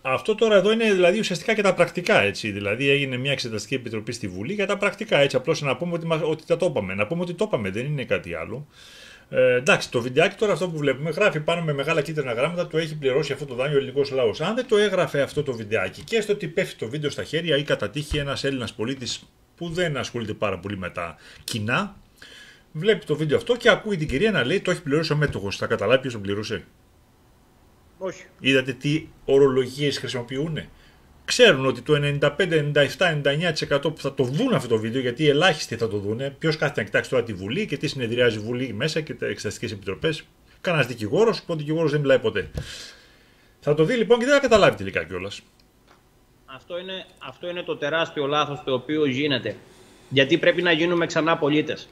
Αυτό τώρα εδώ είναι δηλαδή ουσιαστικά και τα πρακτικά, έτσι. Δηλαδή έγινε μια εξεταστική επιτροπή στη Βουλή για τα πρακτικά, έτσι. Απλώς να πούμε ότι τα το είπαμε. Να πούμε ότι το είπαμε, δεν είναι κάτι άλλο. Εντάξει, το βιντεάκι τώρα αυτό που βλέπουμε γράφει πάνω με μεγάλα κίτρινα γράμματα, το έχει πληρώσει αυτό το δάνειο ο ελληνικός λαός. Αν δεν το έγραφε αυτό το βιντεάκι και έστω ότι πέφτει το βίντεο στα χέρια ή κατά τύχη ένας Έλληνας πολίτης που δεν ασχολείται πάρα πολύ με τα κοινά, βλέπει το βίντεο αυτό και ακούει την κυρία να λέει το έχει πληρώσει ο μέτοχος. Θα καταλάβει ποιος τον πληρούσε?
Όχι.
Είδατε τι ορολογίες χρησιμοποιούν? Ξέρουν ότι το 95, 97, 99% που θα το δουν αυτό το βίντεο, γιατί ελάχιστοι θα το δουν. Ποιος κάθεται να κοιτάξει τώρα τη Βουλή και τι συνεδριάζει η Βουλή μέσα και τα εξεταστικές επιτροπές? Κανένας δικηγόρος, που ο δικηγόρος δεν μιλάει ποτέ. Θα το δει λοιπόν και δεν θα καταλάβει τελικά κιόλας.
Αυτό είναι το τεράστιο λάθος το οποίο γίνεται. Γιατί πρέπει να γίνουμε ξανά πολίτες.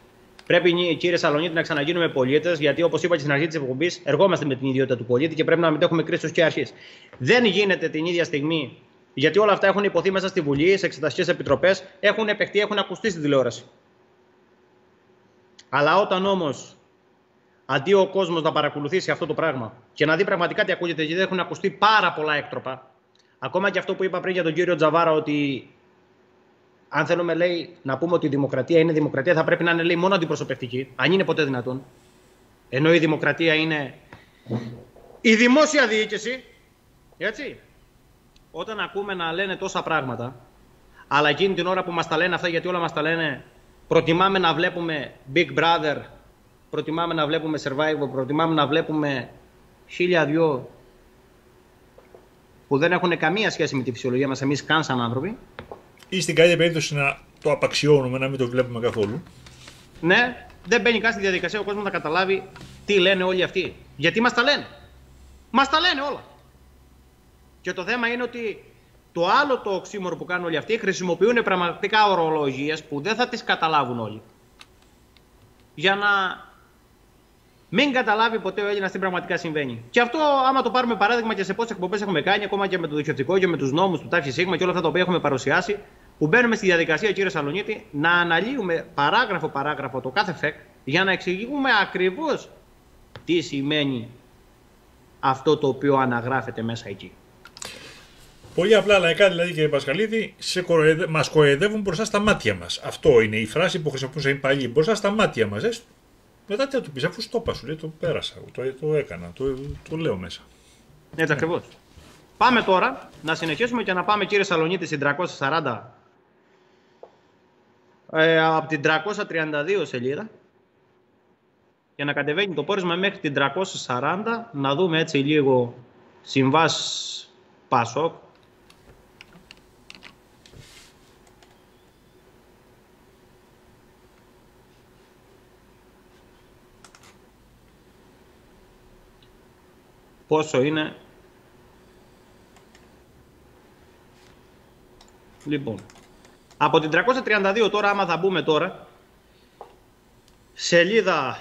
Πρέπει, κύριε Σαλονίτη, να ξαναγίνουμε πολίτες, γιατί όπως είπα και στην αρχή της εκπομπής, ερχόμαστε με την ιδιότητα του πολίτη και πρέπει να μετέχουμε κρίσεως και αρχής. Δεν γίνεται την ίδια στιγμή, γιατί όλα αυτά έχουν υποθεί μέσα στη Βουλή, σε εξεταστικές επιτροπές, έχουν επεχτεί, έχουν ακουστεί στην τηλεόραση. Αλλά όταν όμως αντί ο κόσμος να παρακολουθήσει αυτό το πράγμα και να δει πραγματικά τι ακούγεται, γιατί έχουν ακουστεί πάρα πολλά έκτροπα, ακόμα και αυτό που είπα πριν για τον κύριο Τζαβάρα, ότι αν θέλουμε, λέει, να πούμε ότι η δημοκρατία είναι δημοκρατία, θα πρέπει να είναι, λέει, μόνο αντιπροσωπευτική, αν είναι ποτέ δυνατόν. Ενώ η δημοκρατία είναι η δημόσια διοίκηση. Έτσι. Όταν ακούμε να λένε τόσα πράγματα, αλλά εκείνη την ώρα που μας τα λένε αυτά, γιατί όλα μας τα λένε, προτιμάμε να βλέπουμε Big Brother, προτιμάμε να βλέπουμε Survivor, προτιμάμε να βλέπουμε 1002 που δεν έχουν καμία σχέση με τη φυσιολογία μας εμείς καν σαν άνθρωποι.
Ή στην καλύτερη περίπτωση να το απαξιώνουμε, να μην το βλέπουμε καθόλου.
Ναι, δεν μπαίνει καν στη διαδικασία ο κόσμος να καταλάβει τι λένε όλοι αυτοί. Γιατί μας τα λένε. Μας τα λένε όλα. Και το θέμα είναι ότι το άλλο το οξύμορο που κάνουν όλοι αυτοί, χρησιμοποιούν πραγματικά ορολογίες που δεν θα τις καταλάβουν όλοι. Για να μην καταλάβει ποτέ ο Έλληνας τι πραγματικά συμβαίνει. Και αυτό, άμα το πάρουμε παράδειγμα και σε πόσες εκπομπές έχουμε κάνει, ακόμα και με το δικαιωτικό και με τους νόμους του ΤΣ και όλα αυτά τα οποία έχουμε παρουσιάσει, που μπαίνουμε στη διαδικασία, κύριε Σαλονίτη, να αναλύουμε παράγραφο το κάθε ΦΕΚ για να εξηγούμε ακριβώς τι σημαίνει αυτό το οποίο αναγράφεται μέσα εκεί.
Πολύ απλά λαϊκά, δηλαδή, κύριε Πασχαλίδη, μας κοροϊδεύουν μπροστά στα μάτια μας. Αυτό είναι η φράση που χρησιμοποιούσα οι παλιοί, μπροστά στα μάτια μας. Μετά τι θα του πεις, αφού στο είπα, σου λέει, το πέρασα, το έκανα, το λέω μέσα.
Έτσι ακριβώς. Πάμε τώρα να συνεχίσουμε και να πάμε, κύριε Σαλονίτη, στην 340, από την 332 σελίδα, και να κατεβαίνει το πόρισμα μέχρι την 340, να δούμε έτσι λίγο συμβάσεις ΠΑΣΟΚ. Πόσο είναι? Λοιπόν, από την 332 τώρα, άμα θα μπούμε τώρα, σελίδα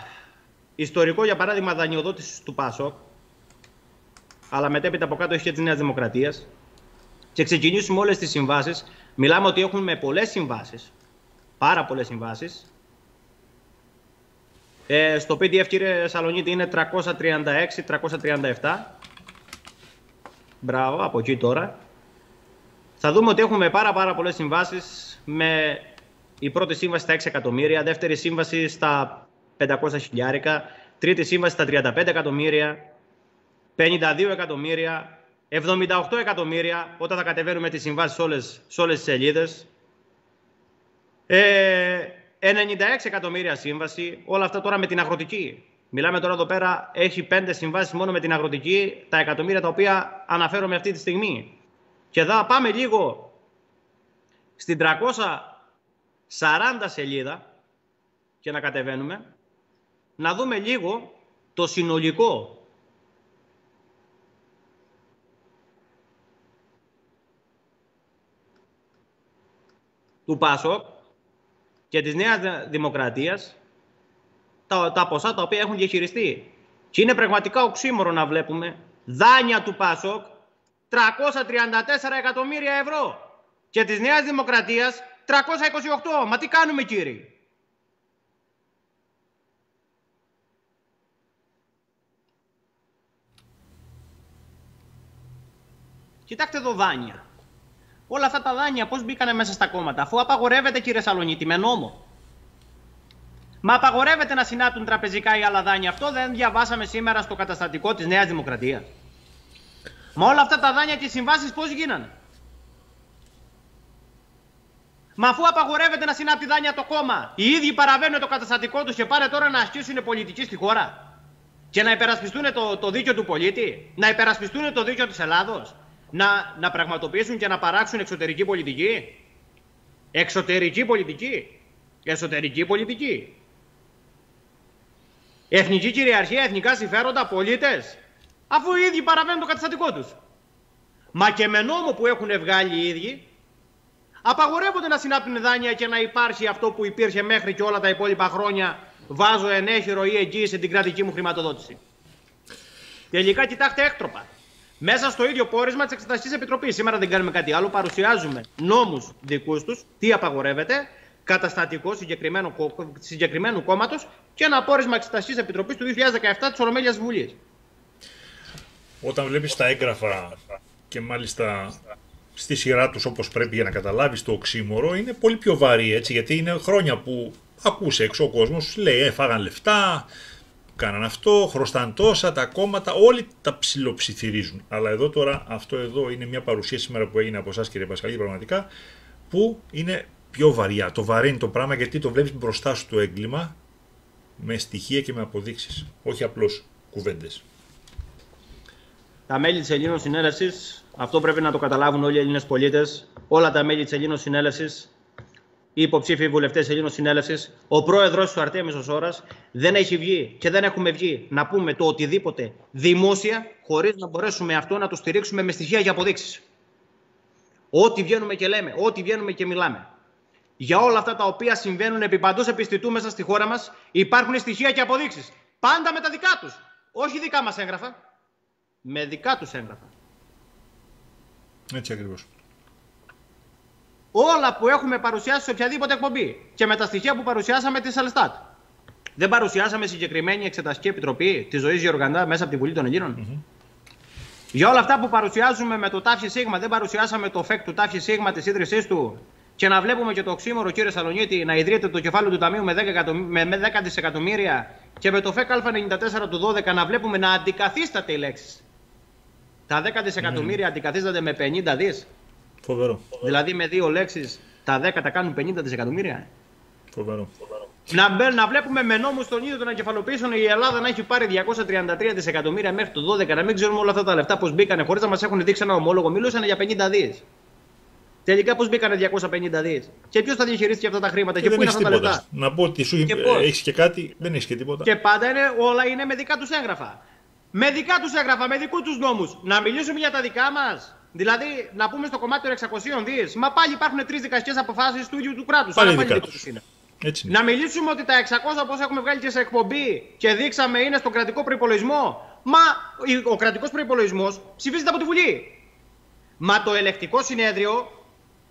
ιστορικό, για παράδειγμα, δανειοδότησης του ΠΑΣΟΚ, αλλά μετέπειτα από κάτω έχει και της Νέας Δημοκρατίας, και ξεκινήσουμε όλες τις συμβάσεις, μιλάμε ότι έχουμε πολλές συμβάσεις, πάρα πολλές συμβάσεις, Στο PDF, κύριε Σαλονίτη, είναι 336-337. Μπράβο, από εκεί τώρα. Θα δούμε ότι έχουμε πάρα πολλές συμβάσεις, με η πρώτη σύμβαση στα 6 εκατομμύρια, δεύτερη σύμβαση στα 500 χιλιάρικα, τρίτη σύμβαση στα 35 εκατομμύρια, 52 εκατομμύρια, 78 εκατομμύρια, όταν θα κατεβαίνουμε τις συμβάσεις σε όλες τις σελίδες, 96 εκατομμύρια σύμβαση, όλα αυτά τώρα με την αγροτική. Μιλάμε τώρα εδώ πέρα, έχει 5 συμβάσεις μόνο με την αγροτική, τα εκατομμύρια τα οποία αναφέρομαι αυτή τη στιγμή. Και εδώ πάμε λίγο στην 340 σελίδα και να κατεβαίνουμε, να δούμε λίγο το συνολικό του ΠΑΣΟΚ και της Νέας Δημοκρατίας, τα ποσά τα οποία έχουν διαχειριστεί. Και είναι πραγματικά οξύμορο να βλέπουμε δάνεια του ΠΑΣΟΚ 334 εκατομμύρια ευρώ και της Νέας Δημοκρατίας 328. Μα τι κάνουμε, κύριοι? Κοιτάξτε εδώ δάνεια. Όλα αυτά τα δάνεια πώς μπήκανε μέσα στα κόμματα, αφού απαγορεύεται, κύριε Σαλονίτη, με νόμο. Μα απαγορεύεται να συνάπτουν τραπεζικά ή άλλα δάνεια. Αυτό δεν διαβάσαμε σήμερα στο καταστατικό της Νέας Δημοκρατίας? Μα όλα αυτά τα δάνεια και οι συμβάσεις πώς γίνανε? Μα αφού απαγορεύεται να συνάπτει δάνεια το κόμμα, οι ίδιοι παραβαίνουν το καταστατικό τους και πάνε τώρα να ασκήσουν πολιτική στη χώρα και να υπερασπιστούν το δίκαιο του πολίτη, να υπερασπιστούν το δίκαιο της Ελλάδος, να πραγματοποιήσουν και να παράξουν εξωτερική πολιτική. Εξωτερική πολιτική. Εσωτερική πολιτική. Εθνική κυριαρχία, εθνικά συμφέροντα, πολίτες, αφού οι ίδιοι παραβαίνουν το καταστατικό τους. Μα και με νόμο που έχουν βγάλει οι ίδιοι, απαγορεύονται να συνάπτουν δάνεια και να υπάρχει αυτό που υπήρχε μέχρι και όλα τα υπόλοιπα χρόνια. Βάζω ενέχειρο ή εγγύηση την κρατική μου χρηματοδότηση. Τελικά, κοιτάξτε έκτροπα. Μέσα στο ίδιο πόρισμα της Εξεταστικής Επιτροπής, σήμερα δεν κάνουμε κάτι άλλο, παρουσιάζουμε νόμους δικούς τους, τι απαγορεύεται, καταστατικό συγκεκριμένου κόμματος και ένα πόρισμα Εξεταστικής Επιτροπής του 2017 της Ολομέλειας Βουλής.
Όταν βλέπεις τα έγγραφα και μάλιστα στη σειρά τους όπως πρέπει για να καταλάβεις το οξύμορο, είναι πολύ πιο βαρύ, έτσι, γιατί είναι χρόνια που ακούς έξω ο κόσμος, λέει φάγαν λεφτά, κάναν αυτό, χρωστάν τόσα, τα κόμματα, όλοι τα ψιλοψιθυρίζουν. Αλλά εδώ τώρα, αυτό εδώ είναι μια παρουσία σήμερα που έγινε από εσάς, κύριε Πασχαλίδη, πραγματικά, που είναι πιο βαριά. Το βαρύνει το πράγμα γιατί το βλέπεις μπροστά σου το έγκλημα με στοιχεία και με αποδείξεις, όχι απλώς κουβέντες.
Τα μέλη της Ελλήνων Συνέλευσης, αυτό πρέπει να το καταλάβουν όλοι οι Έλληνες πολίτες, όλα τα μέλη της Ελλήνων Συνέλευσης, οι υποψήφιοι βουλευτές της Ελλήνων Συνέλευσης, ο πρόεδρος του Αρτέμις ο Σόρας, δεν έχει βγει και δεν έχουμε βγει να πούμε το οτιδήποτε δημόσια, χωρίς να μπορέσουμε αυτό να το στηρίξουμε με στοιχεία και αποδείξεις. Ό,τι βγαίνουμε και λέμε, ό,τι βγαίνουμε και μιλάμε. Για όλα αυτά τα οποία συμβαίνουν επί παντός επιστητού μέσα στη χώρα μας, υπάρχουν στοιχεία και αποδείξεις. Πάντα με τα δικά τους. Όχι δικά μας έγγραφα. Με δικά τους έγγραφα.
Έτσι ακριβώς.
Όλα που έχουμε παρουσιάσει σε οποιαδήποτε εκπομπή και με τα στοιχεία που παρουσιάσαμε τη Ελστάτ. Δεν παρουσιάσαμε συγκεκριμένη εξεταστική επιτροπή της ζωής Γεωργαντά μέσα από τη Βουλή των Ελλήνων. Για όλα αυτά που παρουσιάζουμε με το ΤΑΦ ΣΥΓΜΑ, δεν παρουσιάσαμε το ΦΕΚ του ΤΑΦ ΣΥΓΜΑ, της ίδρυσής του, και να βλέπουμε και το οξύμορο, κύριε Σαλονίτη, να ιδρύεται το κεφάλαιο του Ταμείου με 10 δισεκατομμύρια και με το ΦΕΚ Α94 του 12 να βλέπουμε να αντικαθίσταται οι λέξεις. Τα 10 δισεκατομμύρια αντικαθίσταται με 50 δις.
Φοβερό.
Δηλαδή με δύο λέξεις τα 10 τα κάνουν 50 δισεκατομμύρια.
Φοβερό.
Να βλέπουμε με νόμους των ίδιων των εγκεφαλοποιήσεων η Ελλάδα να έχει πάρει 233 δισεκατομμύρια μέχρι το 12, να μην ξέρουμε όλα αυτά τα λεφτά πώς μπήκανε, χωρίς να μας έχουν δείξει ένα ομόλογο. Μιλούσαν για 50 δις. Τελικά πώς μπήκανε 250 δις. Και ποιος θα διαχειρίστηκε αυτά τα χρήματα και πού είναι αυτά τα λεφτά.
Να πω ότι σου έχεις και κάτι, δεν έχεις και τίποτα.
Και πάντα όλα είναι με δικά τους έγγραφα. Με δικά τους έγγραφα, με δικούς τους νόμους. Να μιλήσουμε για τα δικά μας. Δηλαδή, να πούμε στο κομμάτι των 600 δις, μα πάλι υπάρχουν 3 δικαστικές αποφάσεις του ίδιου του κράτους.
Πάλι δικά τους.
Έτσι. Να μιλήσουμε ότι τα 600 όπως έχουμε βγάλει και σε εκπομπή και δείξαμε είναι στον κρατικό προϋπολογισμό. Μα ο κρατικός προϋπολογισμός ψηφίζεται από τη Βουλή. Μα το ελεκτικό συνέδριο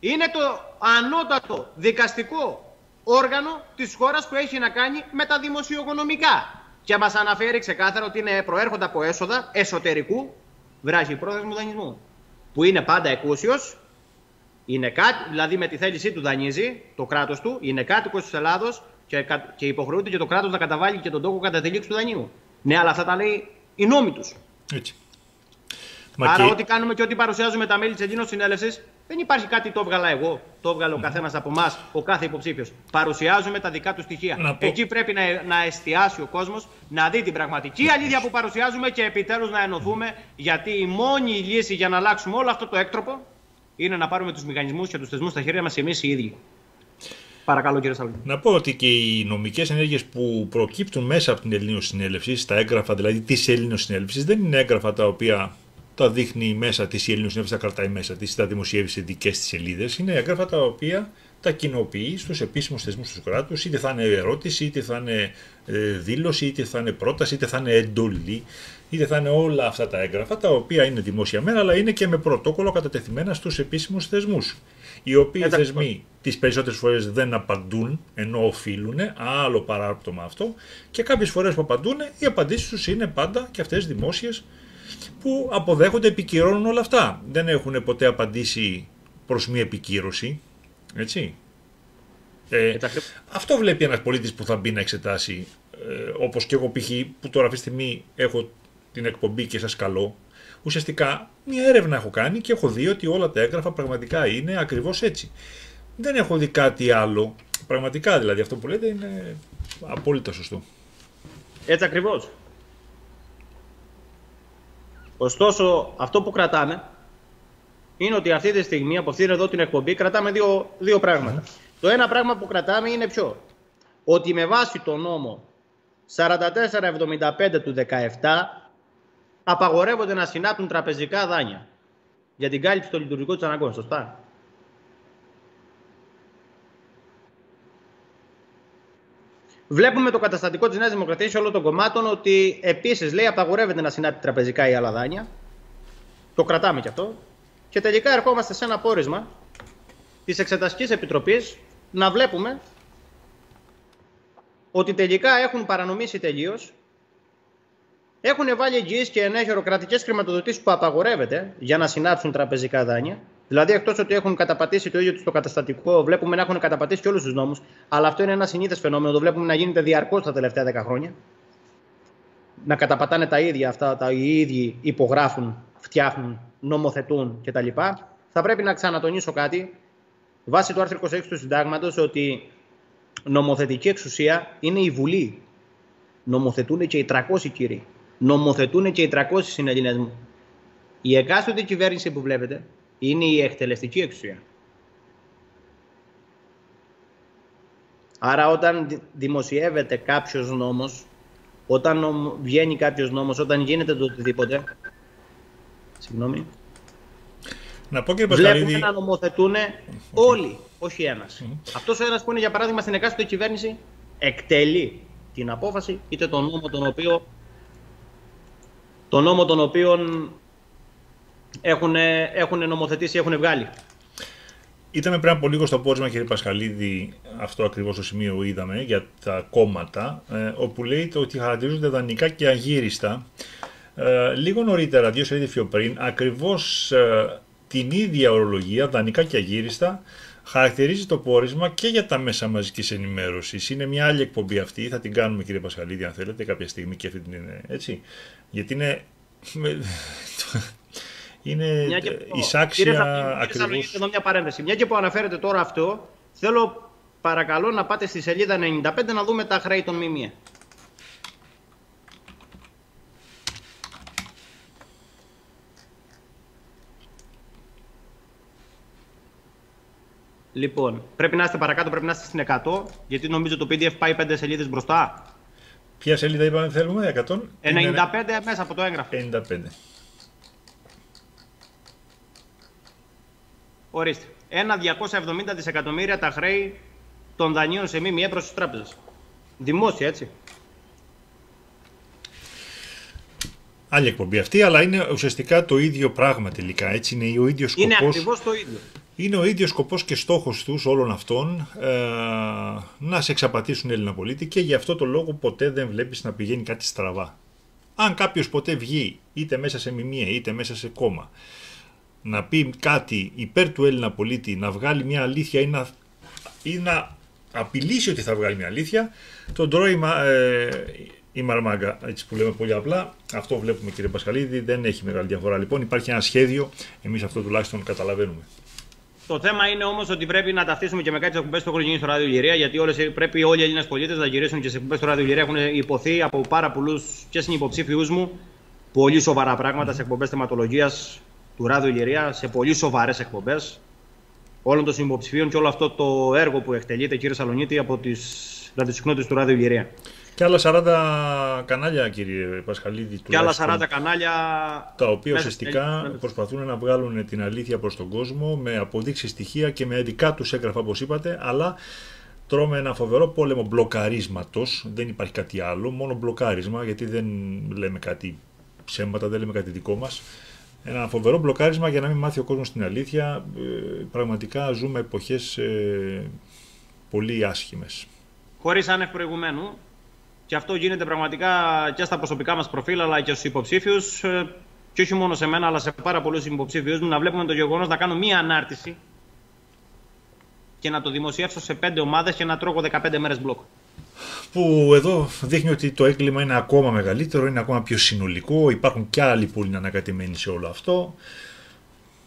είναι το ανώτατο δικαστικό όργανο της χώρας που έχει να κάνει με τα δημοσιοοικονομικά. Και μας αναφέρει ξεκάθαρα ότι προέρχονται από έσοδα εσωτερικού βραχυπρόθεσμου δανεισμού. Που είναι πάντα εκούσιος, δηλαδή με τη θέλησή του δανείζει το κράτος του, είναι κάτοικος της Ελλάδος και υποχρεούται και το κράτος να καταβάλει και τον τόκο κατά τη λήξη του δανείου. Ναι, αλλά αυτά τα λέει οι νόμοι τους.
Έτσι.
Άρα, ό,τι κάνουμε και ό,τι παρουσιάζουμε τα μέλη της Ελλήνων Συνέλευσης, δεν υπάρχει κάτι το έβγαλα εγώ, το έβγαλε ο καθένας από εμάς, ο κάθε υποψήφιος. Παρουσιάζουμε τα δικά του στοιχεία. Εκεί πρέπει να εστιάσει ο κόσμος, να δει την πραγματική αλήθεια που παρουσιάζουμε και επιτέλους να ενωθούμε, γιατί η μόνη λύση για να αλλάξουμε όλο αυτό το έκτροπο είναι να πάρουμε τους μηχανισμούς και τους θεσμούς στα χέρια μας εμείς οι ίδιοι. Παρακαλώ, κύριε Σαλβίνη.
Να πω ότι και οι νομικές ενέργειες που προκύπτουν μέσα από την Ελλήνων Συνέλευση, στα έγγραφα δηλαδή της Ελλήνων Συνέλευσης, δεν είναι έγγραφα τα οποία τα δείχνει μέσα της η Ελλήνων Συνέλευση, τα κρατάει μέσα της, τα δημοσιεύει σε δικές της σελίδες. Είναι έγγραφα τα οποία τα κοινοποιεί στους επίσημους θεσμούς του κράτους, είτε θα είναι ερώτηση, είτε θα είναι δήλωση, είτε θα είναι πρόταση, είτε θα είναι εντολή, είτε θα είναι όλα αυτά τα έγγραφα, τα οποία είναι δημόσια μέρα, αλλά είναι και με πρωτόκολλο κατατεθειμένα στους επίσημους θεσμούς. Οι οποίοι θεσμοί τις περισσότερες φορές δεν απαντούν, ενώ οφείλουν, άλλο παράπτωμα αυτό, και κάποιες φορές που απαντούν, οι απαντήσεις τους είναι πάντα και αυτές δημόσιες, που αποδέχονται, επικυρώνουν όλα αυτά. Δεν έχουν ποτέ απαντήσει προς μία επικύρωση. Έτσι. Αυτό βλέπει ένας πολίτης που θα μπει να εξετάσει, όπως και εγώ π.χ. που τώρα αυτή τη στιγμή έχω την εκπομπή και σας καλώ. Ουσιαστικά μια έρευνα έχω κάνει και έχω δει ότι όλα τα έγγραφα πραγματικά είναι ακριβώς έτσι. Δεν έχω δει κάτι άλλο. Πραγματικά δηλαδή αυτό που λέτε είναι απόλυτα σωστό.
Έτσι ακριβώς. Ωστόσο, αυτό που κρατάμε είναι ότι αυτή τη στιγμή, από αυτήν εδώ την εκπομπή, κρατάμε δύο πράγματα. Το ένα πράγμα που κρατάμε είναι ποιο? Ότι με βάση το νόμο 4475 του 17 απαγορεύονται να συνάπτουν τραπεζικά δάνεια για την κάλυψη των λειτουργικών της αναγκών. Σωστά. Βλέπουμε το καταστατικό της Νέας Δημοκρατίας σε όλων των κομμάτων ότι επίσης λέει απαγορεύεται να συνάπτει τραπεζικά ή άλλα δάνεια. Το κρατάμε κι αυτό. Και τελικά ερχόμαστε σε ένα πόρισμα της Εξεταστικής Επιτροπής να βλέπουμε ότι τελικά έχουν παρανομήσει τελείως. Έχουν βάλει εγγυήσεις και ενέχειροκρατικές χρηματοδοτήσεις που απαγορεύεται για να συνάψουν τραπεζικά δάνεια. Δηλαδή, εκτός ότι έχουν καταπατήσει το ίδιο τους το καταστατικό, βλέπουμε να έχουν καταπατήσει και όλους τους νόμους. Αλλά αυτό είναι ένα συνήθες φαινόμενο. Το βλέπουμε να γίνεται διαρκώς τα τελευταία 10 χρόνια. Να καταπατάνε τα ίδια αυτά, οι ίδιοι υπογράφουν, φτιάχνουν, νομοθετούν κτλ. Θα πρέπει να ξανατονίσω κάτι. Βάσει του άρθρου 26 του Συντάγματος, ότι νομοθετική εξουσία είναι η Βουλή. Νομοθετούν και οι 300 κύριοι. Νομοθετούν και οι 300 συνελληνές μου. Η εκάστοτε κυβέρνηση που βλέπετε είναι η εκτελεστική εξουσία. Άρα όταν δημοσιεύεται κάποιος νόμος, όταν βγαίνει κάποιος νόμος, όταν γίνεται το οτιδήποτε, συγγνώμη,
να πω, κύριε Πασχαλίδη,
βλέπουμε να νομοθετούν όλοι, όχι ένας. Αυτός ο ένας που είναι για παράδειγμα στην εκάστοτε κυβέρνηση εκτελεί την απόφαση, είτε τον νόμο τον οποίο έχουν νομοθετήσει, έχουν βγάλει.
Είδαμε πριν από λίγο στο πόρισμα, κύριε Πασχαλίδη, αυτό ακριβώς το σημείο είδαμε για τα κόμματα, όπου λέει ότι χαρακτηρίζονται δανεικά και αγύριστα. Λίγο νωρίτερα, 2 σελίδες πιο πριν, ακριβώς την ίδια ορολογία, δανεικά και αγύριστα, χαρακτηρίζει το πόρισμα και για τα μέσα μαζικής ενημέρωσης. Είναι μια άλλη εκπομπή αυτή, θα την κάνουμε, κύριε Πασχαλίδη, αν θέλετε, κάποια στιγμή, και αυτή την είναι έτσι. Γιατί είναι εισάξια ακριβώς.
Εδώ μια παρένθεση. Μια και που αναφέρετε τώρα αυτό, θέλω παρακαλώ να πάτε στη σελίδα 95 να δούμε τα χρέη των ΜΜΕ. Λοιπόν, πρέπει να είστε παρακάτω, πρέπει να είστε στην 100, γιατί νομίζω το PDF πάει 5 σελίδες μπροστά.
Ποια σελίδα είπαμε θέλουμε, 100?
95 μέσα από το έγγραφο.
95.
Ορίστε. 270 δισεκατομμύρια τα χρέη των δανείων σε ΜΜΕ προς τις τράπεζες. Δημόσια, έτσι.
Άλλη εκπομπή αυτή, αλλά είναι ουσιαστικά το ίδιο πράγμα τελικά. Έτσι είναι ο ίδιος σκοπός.
Είναι ακριβώς το ίδιο.
είναι ο ίδιος σκοπός και στόχος τους όλων αυτών να σε εξαπατήσουν Έλληνα πολίτη και γι' αυτό το λόγο ποτέ δεν βλέπεις να πηγαίνει κάτι στραβά. Αν κάποιος ποτέ βγει είτε μέσα σε μιμία είτε μέσα σε κόμμα να πει κάτι υπέρ του Έλληνα πολίτη, να βγάλει μια αλήθεια ή να απειλήσει ότι θα βγάλει μια αλήθεια, τον τρώει η μαρμάγκα, έτσι που λέμε πολύ απλά. Αυτό βλέπουμε, κύριε Πασχαλίδη, δεν έχει μεγάλη διαφορά. Λοιπόν, υπάρχει ένα σχέδιο, εμείς αυτό τουλάχιστον καταλαβαίνουμε.
Το θέμα είναι όμως ότι πρέπει να ταυτίσουμε και με κάτι τις εκπομπές που έχουν γίνει στο Ράδιο Ιλυρία, γιατί πρέπει όλοι οι Έλληνες πολίτες να γυρίσουν και στις εκπομπές στο Ράδιο Ιλυρία. Έχουν υποθεί από πάρα πολλούς και συνυποψήφιους μου πολύ σοβαρά πράγματα σε εκπομπές θεματολογίας του Ράδιο Ιλυρία, σε πολύ σοβαρές εκπομπές όλων των συνυποψηφίων και όλο αυτό το έργο που εκτελείται, κύριε Σαλονίτη, από τις ραδιοσυχνότητες του Ράδιο Ιλυρία.
Και άλλα 40 κανάλια, κύριε Πασχαλίδη,
και άλλα 40 κανάλια,
τα οποία ουσιαστικά προσπαθούν να βγάλουν την αλήθεια προς τον κόσμο με αποδείξεις, στοιχεία και με δικά τους έγγραφα, όπως είπατε, αλλά τρώμε ένα φοβερό πόλεμο μπλοκαρίσματος. Δεν υπάρχει κάτι άλλο, μόνο μπλοκάρισμα, γιατί δεν λέμε κάτι ψέματα, δεν λέμε κάτι δικό μας. Ένα φοβερό μπλοκάρισμα για να μην μάθει ο κόσμος την αλήθεια. Πραγματικά ζούμε εποχές πολύ άσχημες.
Χωρίς άνευ προηγουμένου. Και αυτό γίνεται πραγματικά και στα προσωπικά μας προφίλ, αλλά και στους υποψήφιους. Και όχι μόνο σε μένα, αλλά σε πάρα πολλούς υποψήφιους μου, να βλέπουμε το γεγονός να κάνω μία ανάρτηση και να το δημοσιεύσω σε 5 ομάδες και να τρώγω 15 μέρες μπλοκ.
Που εδώ δείχνει ότι το έγκλημα είναι ακόμα μεγαλύτερο, είναι ακόμα πιο συνολικό. Υπάρχουν κι άλλοι που είναι ανακατεμένοι σε όλο αυτό.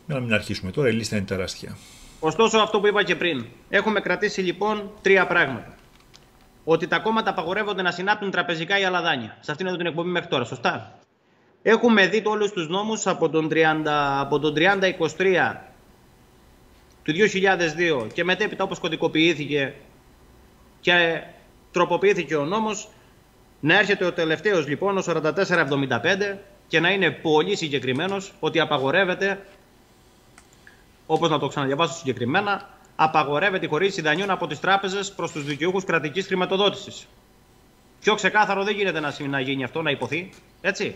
Για να μην αρχίσουμε τώρα, η λίστα είναι τεράστια.
Ωστόσο, αυτό που είπα και πριν, έχουμε κρατήσει λοιπόν 3 πράγματα. Ότι τα κόμματα απαγορεύονται να συνάπτουν τραπεζικά ή άλλα δάνεια. Σε αυτήν εδώ την εκπομπή μέχρι τώρα, σωστά. Έχουμε δει όλους τους νόμους από τον 3023 του 2002 και μετέπειτα, όπως κωδικοποιήθηκε και τροποποιήθηκε ο νόμος, να έρχεται ο τελευταίος λοιπόν, ο 4475, και να είναι πολύ συγκεκριμένος ότι απαγορεύεται, όπως να το ξαναδιαβάσω συγκεκριμένα, απαγορεύεται η χορήγηση δανείων από τις τράπεζες προς τους δικαιούχους κρατικής χρηματοδότησης. Πιο ξεκάθαρο δεν γίνεται να γίνει αυτό, να υποθεί, έτσι.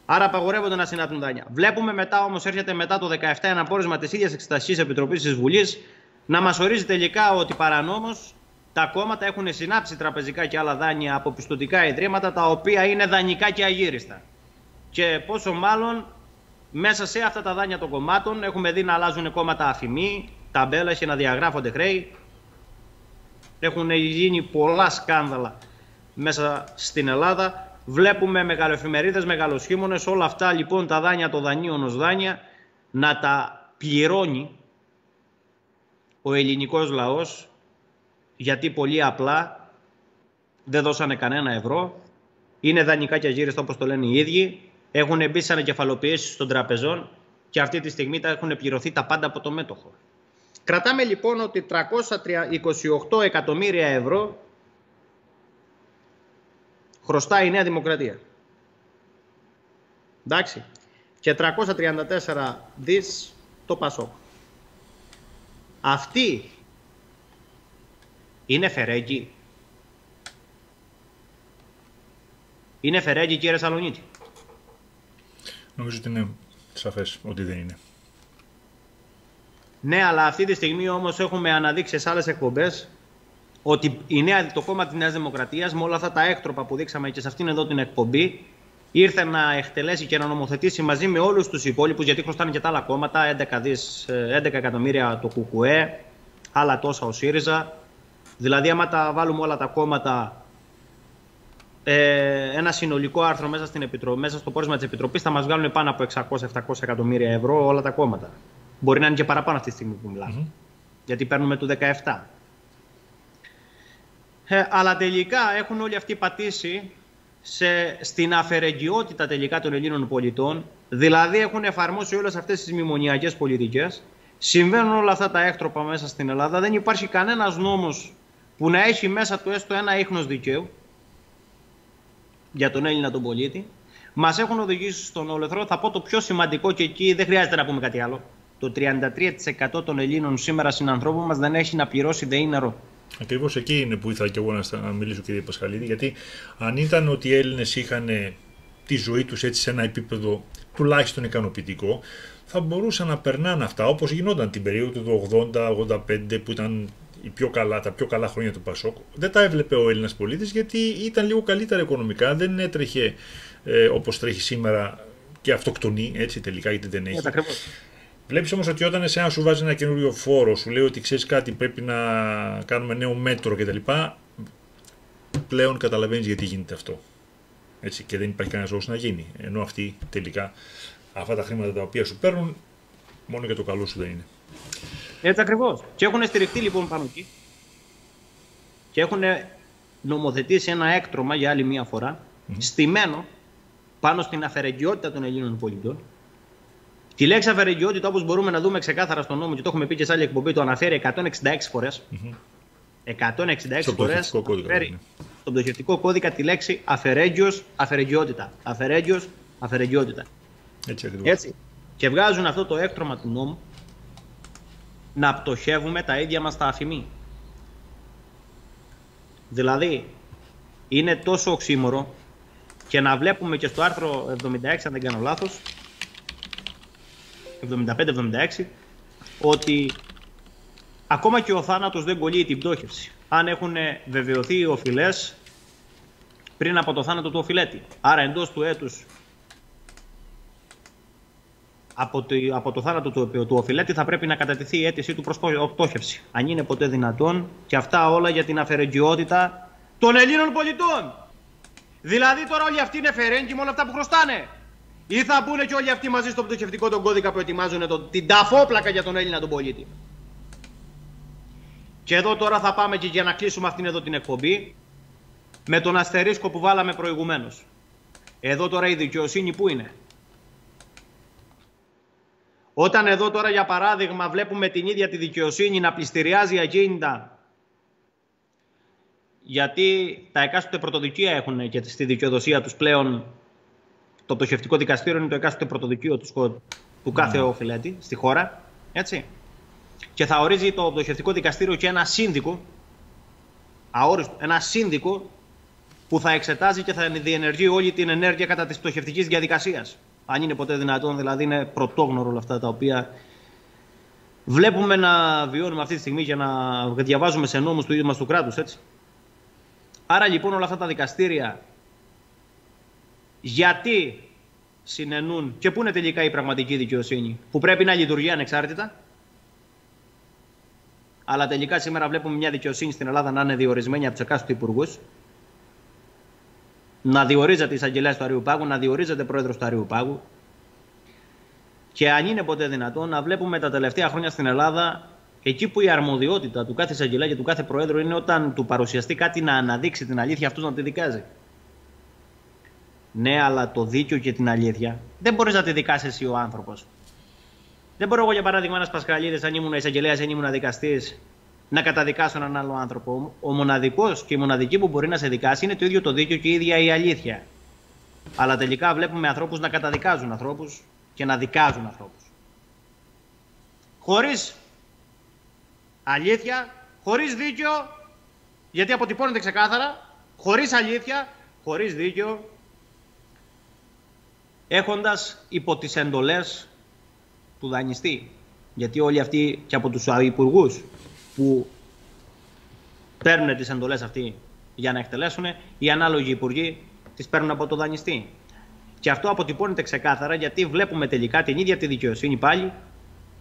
Άρα απαγορεύονται να συνάπτουν δάνεια. Βλέπουμε μετά όμως, έρχεται μετά το 17 ένα πόρισμα της ίδιας Εξεταστικής Επιτροπής της Βουλής να μας ορίζει τελικά ότι παρανόμως τα κόμματα έχουν συνάψει τραπεζικά και άλλα δάνεια από πιστωτικά ιδρύματα τα οποία είναι δανεικά και αγύριστα. Και πόσο μάλλον μέσα σε αυτά τα δάνεια των κομμάτων έχουμε δει να αλλάζουν κόμματα αφημί, ταμπέλες και να διαγράφονται χρέη. Έχουν γίνει πολλά σκάνδαλα μέσα στην Ελλάδα. Βλέπουμε μεγαλοεφημερίδες, μεγαλοσχήμονες, όλα αυτά λοιπόν τα δάνεια των δανείων ως δάνεια να τα πληρώνει ο ελληνικός λαός, γιατί πολύ απλά δεν δώσανε κανένα ευρώ, είναι δανεικά και αγύριστα όπως το λένε οι ίδιοι, έχουν μπει σε ανακεφαλοποιήσεις των τραπεζών και αυτή τη στιγμή τα έχουν πληρωθεί τα πάντα από το μέτοχο. Κρατάμε λοιπόν ότι 328 εκατομμύρια ευρώ χρωστάει η Νέα Δημοκρατία. Εντάξει. Και 334 δις το Πασόκ. Αυτή είναι φερέγγι. Είναι φερέγγι, κύριε Σαλονίτη.
Νομίζω ότι είναι σαφές ότι δεν είναι.
Ναι, αλλά αυτή τη στιγμή όμως έχουμε αναδείξει σε άλλες εκπομπές ότι το κόμμα της Νέας Δημοκρατίας, με όλα αυτά τα έκτροπα που δείξαμε και σε αυτήν εδώ την εκπομπή, ήρθε να εκτελέσει και να νομοθετήσει μαζί με όλους τους υπόλοιπους, γιατί χρωστάνε και τα άλλα κόμματα, 11 εκατομμύρια το ΚΚΕ, άλλα τόσα ο ΣΥΡΙΖΑ. Δηλαδή, άμα τα βάλουμε όλα τα κόμματα, ένα συνολικό άρθρο μέσα στο πόρισμα της Επιτροπής, θα μας βγάλουν πάνω από 600-700 εκατομμύρια ευρώ όλα τα κόμματα. Μπορεί να είναι και παραπάνω αυτή τη στιγμή που μιλάμε. Γιατί παίρνουμε του 17. Αλλά τελικά έχουν όλοι αυτοί πατήσει στην αφαιρεγγιότητα τελικά των Ελλήνων πολιτών. Δηλαδή έχουν εφαρμόσει όλες αυτές τις μνημονιακές πολιτικές. Συμβαίνουν όλα αυτά τα έκτροπα μέσα στην Ελλάδα. Δεν υπάρχει κανένας νόμος που να έχει μέσα του έστω ένα ίχνος δικαίου για τον Έλληνα τον πολίτη. Μας έχουν οδηγήσει στον όλεθρο. Θα πω το πιο σημαντικό και εκεί δεν χρειάζεται να πούμε κάτι άλλο. Το 33% των Ελλήνων σήμερα συνανθρώπων μας δεν έχει να πληρώσει δεΐναρο.
Ακριβώς εκεί είναι που ήθελα και εγώ να μιλήσω, κύριε Πασχαλίδη, γιατί αν ήταν ότι οι Έλληνες είχαν τη ζωή τους έτσι σε ένα επίπεδο τουλάχιστον ικανοποιητικό, θα μπορούσαν να περνάνε αυτά, όπως γινόταν την περίοδο του 80-85 που ήταν τα πιο καλά χρόνια του Πασόκ. Δεν τα έβλεπε ο Έλληνας πολίτης γιατί ήταν λίγο καλύτερα οικονομικά, δεν έτρεχε όπως τρέχει σήμερα και αυτοκτονεί έτσι τελικά γιατί δεν έχει. Βλέπεις όμως ότι όταν εσένα σου βάζει ένα καινούριο φόρο, σου λέει ότι ξέρεις κάτι, πρέπει να κάνουμε νέο μέτρο κτλ. Πλέον καταλαβαίνεις γιατί γίνεται αυτό. Έτσι, και δεν υπάρχει κανένας λόγος να γίνει. Ενώ αυτοί τελικά αυτά τα χρήματα τα οποία σου παίρνουν, μόνο για το καλό σου δεν είναι.
Έτσι ακριβώς. Και έχουν στηριχτεί λοιπόν πάνω εκεί. Και έχουν νομοθετήσει ένα έκτρωμα για άλλη μία φορά, στημένο πάνω στην αφαιρεγγιότητα των Ελλήνων πολιτών. Τη λέξη αφαιρεγγιότητα, όπως μπορούμε να δούμε ξεκάθαρα στον νόμο και το έχουμε πει και σε άλλη εκπομπή, το αναφέρει 166 φορές. 166 φορές αναφέρει στον πτωχευτικό κώδικα τη λέξη αφαιρέγγιος, αφαιρεγγιότητα. Αφαιρέγγιος, αφαιρεγγιότητα. Έτσι. Και βγάζουν αυτό το έκτρωμα του νόμου να πτωχεύουμε τα ίδια μας τα αφημί. Δηλαδή, είναι τόσο οξύμορο και να βλέπουμε και στο άρθρο 76, αν δεν κάνω λάθος, 75-76, ότι ακόμα και ο θάνατος δεν κολλεί την πτώχευση. Αν έχουν βεβαιωθεί οι οφειλές πριν από το θάνατο του οφειλέτη. Άρα εντός του έτους από το θάνατο του οφειλέτη θα πρέπει να κατατεθεί η αίτησή του προς πτώχευση. Αν είναι ποτέ δυνατόν, και αυτά όλα για την αφαιρεγγιότητα των Ελλήνων πολιτών. Δηλαδή τώρα όλοι αυτοί είναι φερέγγοι με όλα αυτά που χρωστάνε. Ή θα μπουν και όλοι αυτοί μαζί στο πτωχευτικό τον κώδικα που ετοιμάζουν την ταφόπλακα για τον Έλληνα τον πολίτη. Και εδώ τώρα θα πάμε και για να κλείσουμε αυτήν εδώ την εκπομπή με τον αστερίσκο που βάλαμε προηγουμένως. Εδώ τώρα η δικαιοσύνη πού είναι? Όταν εδώ τώρα για παράδειγμα βλέπουμε την ίδια τη δικαιοσύνη να πληστηριάζει ακίνητα, γιατί τα εκάστοτε πρωτοδικεία έχουν και στη δικαιοδοσία τους πλέον, το πτωχευτικό δικαστήριο είναι το εκάστοτε πρωτοδικείο του κάθε οφειλέτη στη χώρα, έτσι. Και θα ορίζει το πτωχευτικό δικαστήριο και ένα σύνδικο, αόριστο, ένα σύνδικο που θα εξετάζει και θα διενεργεί όλη την ενέργεια κατά της πτωχευτικής διαδικασίας. Αν είναι ποτέ δυνατόν, δηλαδή είναι πρωτόγνωρο όλα αυτά τα οποία βλέπουμε να βιώνουμε αυτή τη στιγμή και να διαβάζουμε σε νόμους του ίδιου μας του κράτους, έτσι. Άρα λοιπόν όλα αυτά τα δικαστήρια γιατί συνενούν και πού είναι τελικά η πραγματική δικαιοσύνη, που πρέπει να λειτουργεί ανεξάρτητα, αλλά τελικά σήμερα βλέπουμε μια δικαιοσύνη στην Ελλάδα να είναι διορισμένη από τους εκάστοτε υπουργούς, να διορίζεται εισαγγελέας του Αριουπάγου, να διορίζεται πρόεδρος του Αριουπάγου. Και αν είναι ποτέ δυνατόν να βλέπουμε τα τελευταία χρόνια στην Ελλάδα, εκεί που η αρμοδιότητα του κάθε εισαγγελέα και του κάθε πρόεδρου είναι όταν του παρουσιαστεί κάτι να αναδείξει την αλήθεια, αυτός να τη δικάζει. Ναι, αλλά το δίκαιο και την αλήθεια δεν μπορείς να τη δικάσεις εσύ ο άνθρωπος. Δεν μπορώ εγώ για παράδειγμα ένας Πασχαλίδης, αν ήμουν εισαγγελέας, αν ήμουν δικαστής, να καταδικάσω έναν άλλο άνθρωπο. Ο μοναδικός και η μοναδική που μπορεί να σε δικάσει είναι το ίδιο το δίκαιο και η ίδια η αλήθεια. Αλλά τελικά βλέπουμε ανθρώπους να καταδικάζουν ανθρώπους και να δικάζουν ανθρώπους. Χωρίς αλήθεια, χωρίς δίκαιο, γιατί αποτυπώνεται ξεκάθαρα, χωρίς αλήθεια, χωρίς δίκαιο, έχοντας υπό τις εντολές του δανειστή. Γιατί όλοι αυτοί και από τους υπουργούς που παίρνουν τις εντολές αυτοί για να εκτελέσουν, οι ανάλογοι υπουργοί τις παίρνουν από το δανειστή. Και αυτό αποτυπώνεται ξεκάθαρα, γιατί βλέπουμε τελικά την ίδια τη δικαιοσύνη πάλι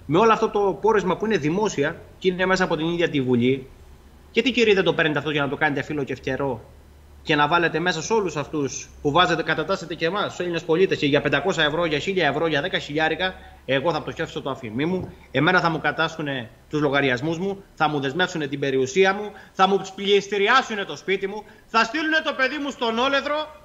με όλο αυτό το πόρισμα που είναι δημόσια και είναι μέσα από την ίδια τη Βουλή. Γιατί κύριοι δεν το παίρνετε αυτό για να το κάνετε φύλλο και ευκαιρό και να βάλετε μέσα σε όλους αυτούς που βάζετε, κατατάσσετε και εμάς, στους Έλληνες πολίτες, και για 500 ευρώ, για 1000 ευρώ, για 10 χιλιάρικα, εγώ θα πτωχεύσω το αφημί μου, εμένα θα μου κατάσχουν τους λογαριασμούς μου, θα μου δεσμεύσουν την περιουσία μου, θα μου πληστηριάσουν το σπίτι μου, θα στείλουν το παιδί μου στον όλεδρο,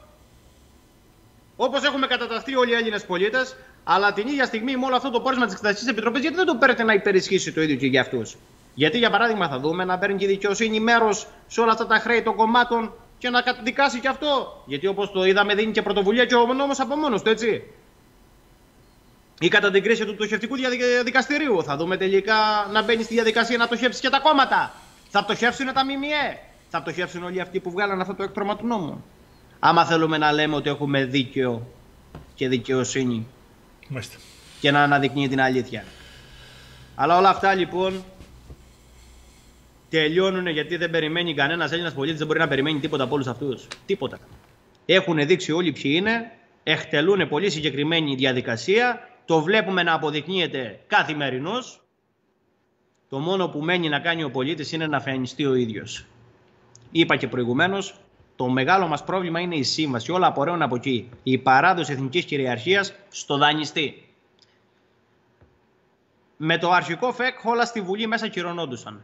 όπως έχουμε καταταστεί όλοι οι Έλληνες πολίτες, αλλά την ίδια στιγμή με όλο αυτό το πόρισμα της Εξεταστικής Επιτροπής, γιατί δεν το παίρνετε να υπερισχύσει το ίδιο και για αυτούς? Γιατί για παράδειγμα θα δούμε να παίρνει και η δικαιοσύνη μέρος σε όλα αυτά τα χρέη των κομμάτων και να καταδικάσει και αυτό. Γιατί όπως το είδαμε δίνει και πρωτοβουλία και ο νόμος από μόνος του, έτσι. Ή κατά την κρίση του πτωχευτικού δικαστηρίου. Θα δούμε τελικά να μπαίνει στη διαδικασία να πτωχεύσει και τα κόμματα. Θα πτωχεύσουν τα ΜΜΕ. Θα πτωχεύσουν όλοι αυτοί που βγάλαν αυτό το έκτρωμα του νόμου. Άμα θέλουμε να λέμε ότι έχουμε δίκαιο και δικαιοσύνη.
Μάλιστα.
και να αναδεικνύει την αλήθεια. Αλλά όλα αυτά λοιπόν τελειώνουν γιατί δεν περιμένει κανένας Έλληνας πολίτης, δεν μπορεί να περιμένει τίποτα από όλους αυτούς. Τίποτα. Έχουν δείξει όλοι ποιοι είναι, εκτελούν πολύ συγκεκριμένη διαδικασία, το βλέπουμε να αποδεικνύεται καθημερινώς. Το μόνο που μένει να κάνει ο πολίτης είναι να φανιστεί ο ίδιος. Είπα και προηγουμένως, το μεγάλο μας πρόβλημα είναι η σύμβαση. Όλα απορρέουν από εκεί. Η παράδοση εθνικής κυριαρχίας στο δανειστή. Με το αρχικό ΦΕΚ όλα στη Βουλή μέσα κυρωνόντουσαν.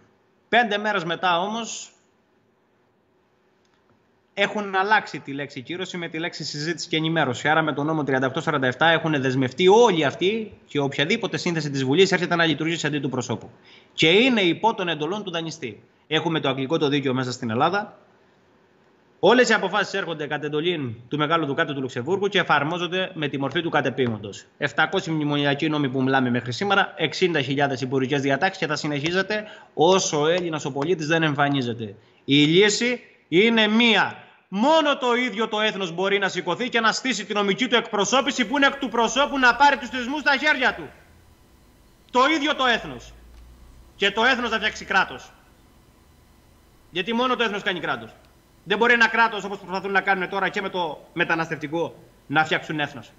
5 μέρες μετά όμως έχουν αλλάξει τη λέξη κύρωση με τη λέξη συζήτηση και ενημέρωση. Άρα με τον νόμο 3847 έχουν δεσμευτεί όλοι αυτοί και οποιαδήποτε σύνθεση της Βουλής έρχεται να λειτουργήσει αντί του προσώπου. Και είναι υπό των εντολών του δανειστή. Έχουμε το αγγλικό το δίκαιο μέσα στην Ελλάδα. Όλες οι αποφάσεις έρχονται κατ' εντολή του Μεγάλου Δουκάτου του Λουξεμβούργου και εφαρμόζονται με τη μορφή του κατεπήγοντος. 700 μνημονιακοί νόμοι που μιλάμε μέχρι σήμερα, 60.000 υπουργικές διατάξεις και θα συνεχίζεται όσο ο Έλληνας ο πολίτης δεν εμφανίζεται. Η λύση είναι μία. Μόνο το ίδιο το έθνος μπορεί να σηκωθεί και να στήσει τη νομική του εκπροσώπηση που είναι εκ του προσώπου να πάρει τους θεσμούς στα χέρια του. Το ίδιο το έθνος. Και το έθνος θα φτιάξει κράτος. Γιατί μόνο το έθνος κάνει κράτος. Δεν μπορεί ένα κράτος όπως προσπαθούν να κάνουν τώρα και με το μεταναστευτικό να φτιάξουν έθνος.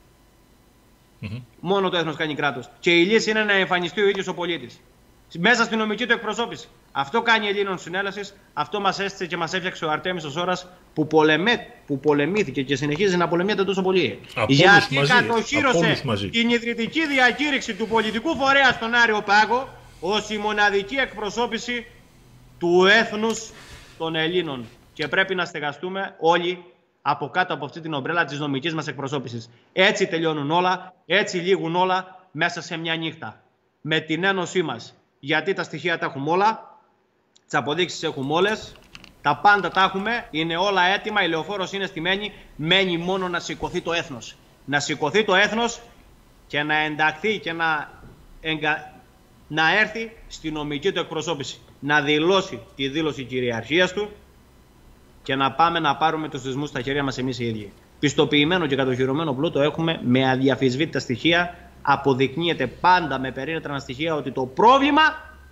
Μόνο το έθνος κάνει κράτος. Και η λύση είναι να εμφανιστεί ο ίδιος ο πολίτης. Μέσα στη νομική του εκπροσώπηση. Αυτό κάνει η Ελλήνων Συνέλασης, αυτό μας έστησε και μας έφτιαξε ο Αρτέμις ο Σόρας που πολεμήθηκε και συνεχίζει να πολεμιέται τόσο πολύ. Γιατί κατοχύρωσε την ιδρυτική διακήρυξη του πολιτικού φορέα στον Άριο Πάγο ως η μοναδική εκπροσώπηση του έθνους των Ελλήνων. Και πρέπει να στεγαστούμε όλοι από κάτω από αυτή την ομπρέλα της νομικής μας εκπροσώπησης. Έτσι τελειώνουν όλα, έτσι λήγουν όλα μέσα σε μια νύχτα. Με την ένωσή μας. Γιατί τα στοιχεία τα έχουμε όλα, τις αποδείξεις έχουμε όλες, τα πάντα τα έχουμε, είναι όλα έτοιμα, η λεωφόρος είναι στημένη, μένει μόνο να σηκωθεί το έθνος. Να σηκωθεί το έθνος και να ενταχθεί και να έρθει στη νομική του εκπροσώπηση. Να δηλώσει τη δήλωση κυριαρχίας του και να πάμε να πάρουμε τους θεσμούς στα χέρια μας εμείς οι ίδιοι. Πιστοποιημένο και κατοχυρωμένο πλούτο έχουμε με αδιαφυσβήτητα στοιχεία. Αποδεικνύεται πάντα με περίπτερα στοιχεία ότι το πρόβλημα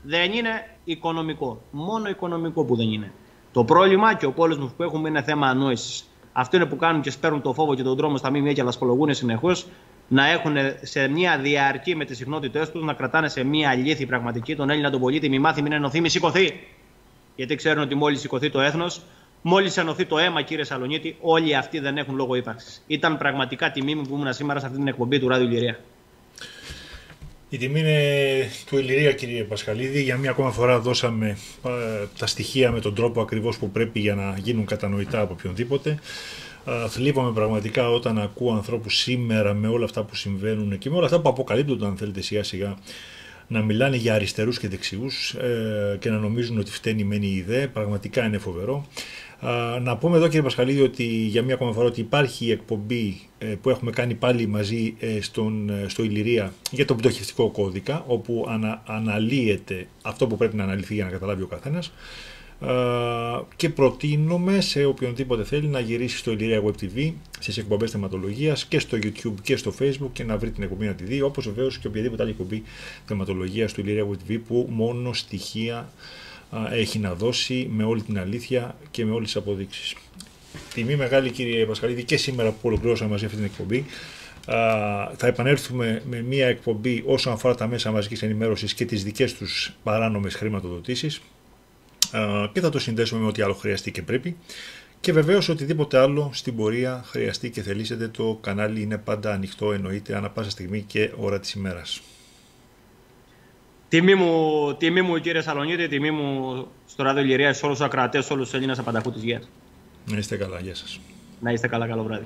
δεν είναι οικονομικό. Μόνο οικονομικό που δεν είναι. Το πρόβλημα και ο πόλεμος που έχουμε είναι θέμα ανόησης. Αυτό είναι που κάνουν και σπέρνουν το φόβο και τον δρόμο στα ΜΜΕ και λασπολογούν συνεχώς να έχουν σε μια διαρκή με τις συχνότητές τους να κρατάνε σε μια αλήθεια πραγματική τον Έλληνα τον πολίτη. Μη μάθει, μην ενωθεί, μη σηκωθεί. Γιατί ξέρουν ότι μόλις σηκωθεί το έθνος, μόλις ενωθεί το αίμα, κύριε Σαλονίτη, όλοι αυτοί δεν έχουν λόγο ύπαρξης. Ήταν πραγματικά τιμή μου που ήμουν σήμερα σε αυτή την εκπομπή του Ράδιο Ηλυρία.
Η τιμή είναι του Ηλυρία, κύριε Πασχαλίδη. Για μία ακόμα φορά δώσαμε τα στοιχεία με τον τρόπο ακριβώς που πρέπει για να γίνουν κατανοητά από οποιονδήποτε. Θλίβομαι πραγματικά όταν ακούω ανθρώπους σήμερα με όλα αυτά που συμβαίνουν και με όλα αυτά που αποκαλύπτονται, αν θέλετε, σιγά σιγά, να μιλάνε για αριστερούς και δεξιούς και να νομίζουν ότι φταίνει μεν η ιδέα. Πραγματικά είναι φοβερό. Να πούμε εδώ, κύριε Πασχαλίδη, ότι για μία ακόμα φορά ότι υπάρχει η εκπομπή που έχουμε κάνει πάλι μαζί στο Ηλυρία για τον πτωχευτικό κώδικα, όπου αναλύεται αυτό που πρέπει να αναλυθεί για να καταλάβει ο καθένας, και προτείνουμε σε οποιονδήποτε θέλει να γυρίσει στο Ηλυρία Web TV στις εκπομπές θεματολογίας και στο YouTube και στο Facebook και να βρει την εκπομπή να τη δει, όπως βεβαίως και οποιαδήποτε άλλη εκπομπή θεματολογίας του Ηλυρία Web TV που μόνο στοιχεία έχει να δώσει με όλη την αλήθεια και με όλες τις αποδείξεις. Τιμή μεγάλη, κύριε Πασχαλίδη, και σήμερα που ολοκληρώσαμε μαζί αυτή την εκπομπή. Θα επανέλθουμε με μια εκπομπή όσον αφορά τα μέσα μαζικής ενημέρωσης και τις δικές τους παράνομες χρηματοδοτήσεις και θα το συνδέσουμε με ό,τι άλλο χρειαστεί και πρέπει. Και βεβαίως οτιδήποτε άλλο στην πορεία χρειαστεί και θελήσετε, το κανάλι είναι πάντα ανοιχτό, εννοείται, ανά πάσα στιγμή και ώρα της ημέρας.
Τιμή μου, κύριε Σαλονίτη, τιμή μου στο Ράδιο Ηλυρία, σε όλους τους ακροατές, σε όλους τους Έλληνες απανταχού της γης.
Να είστε καλά, γεια σας.
Να είστε καλά, καλό βράδυ.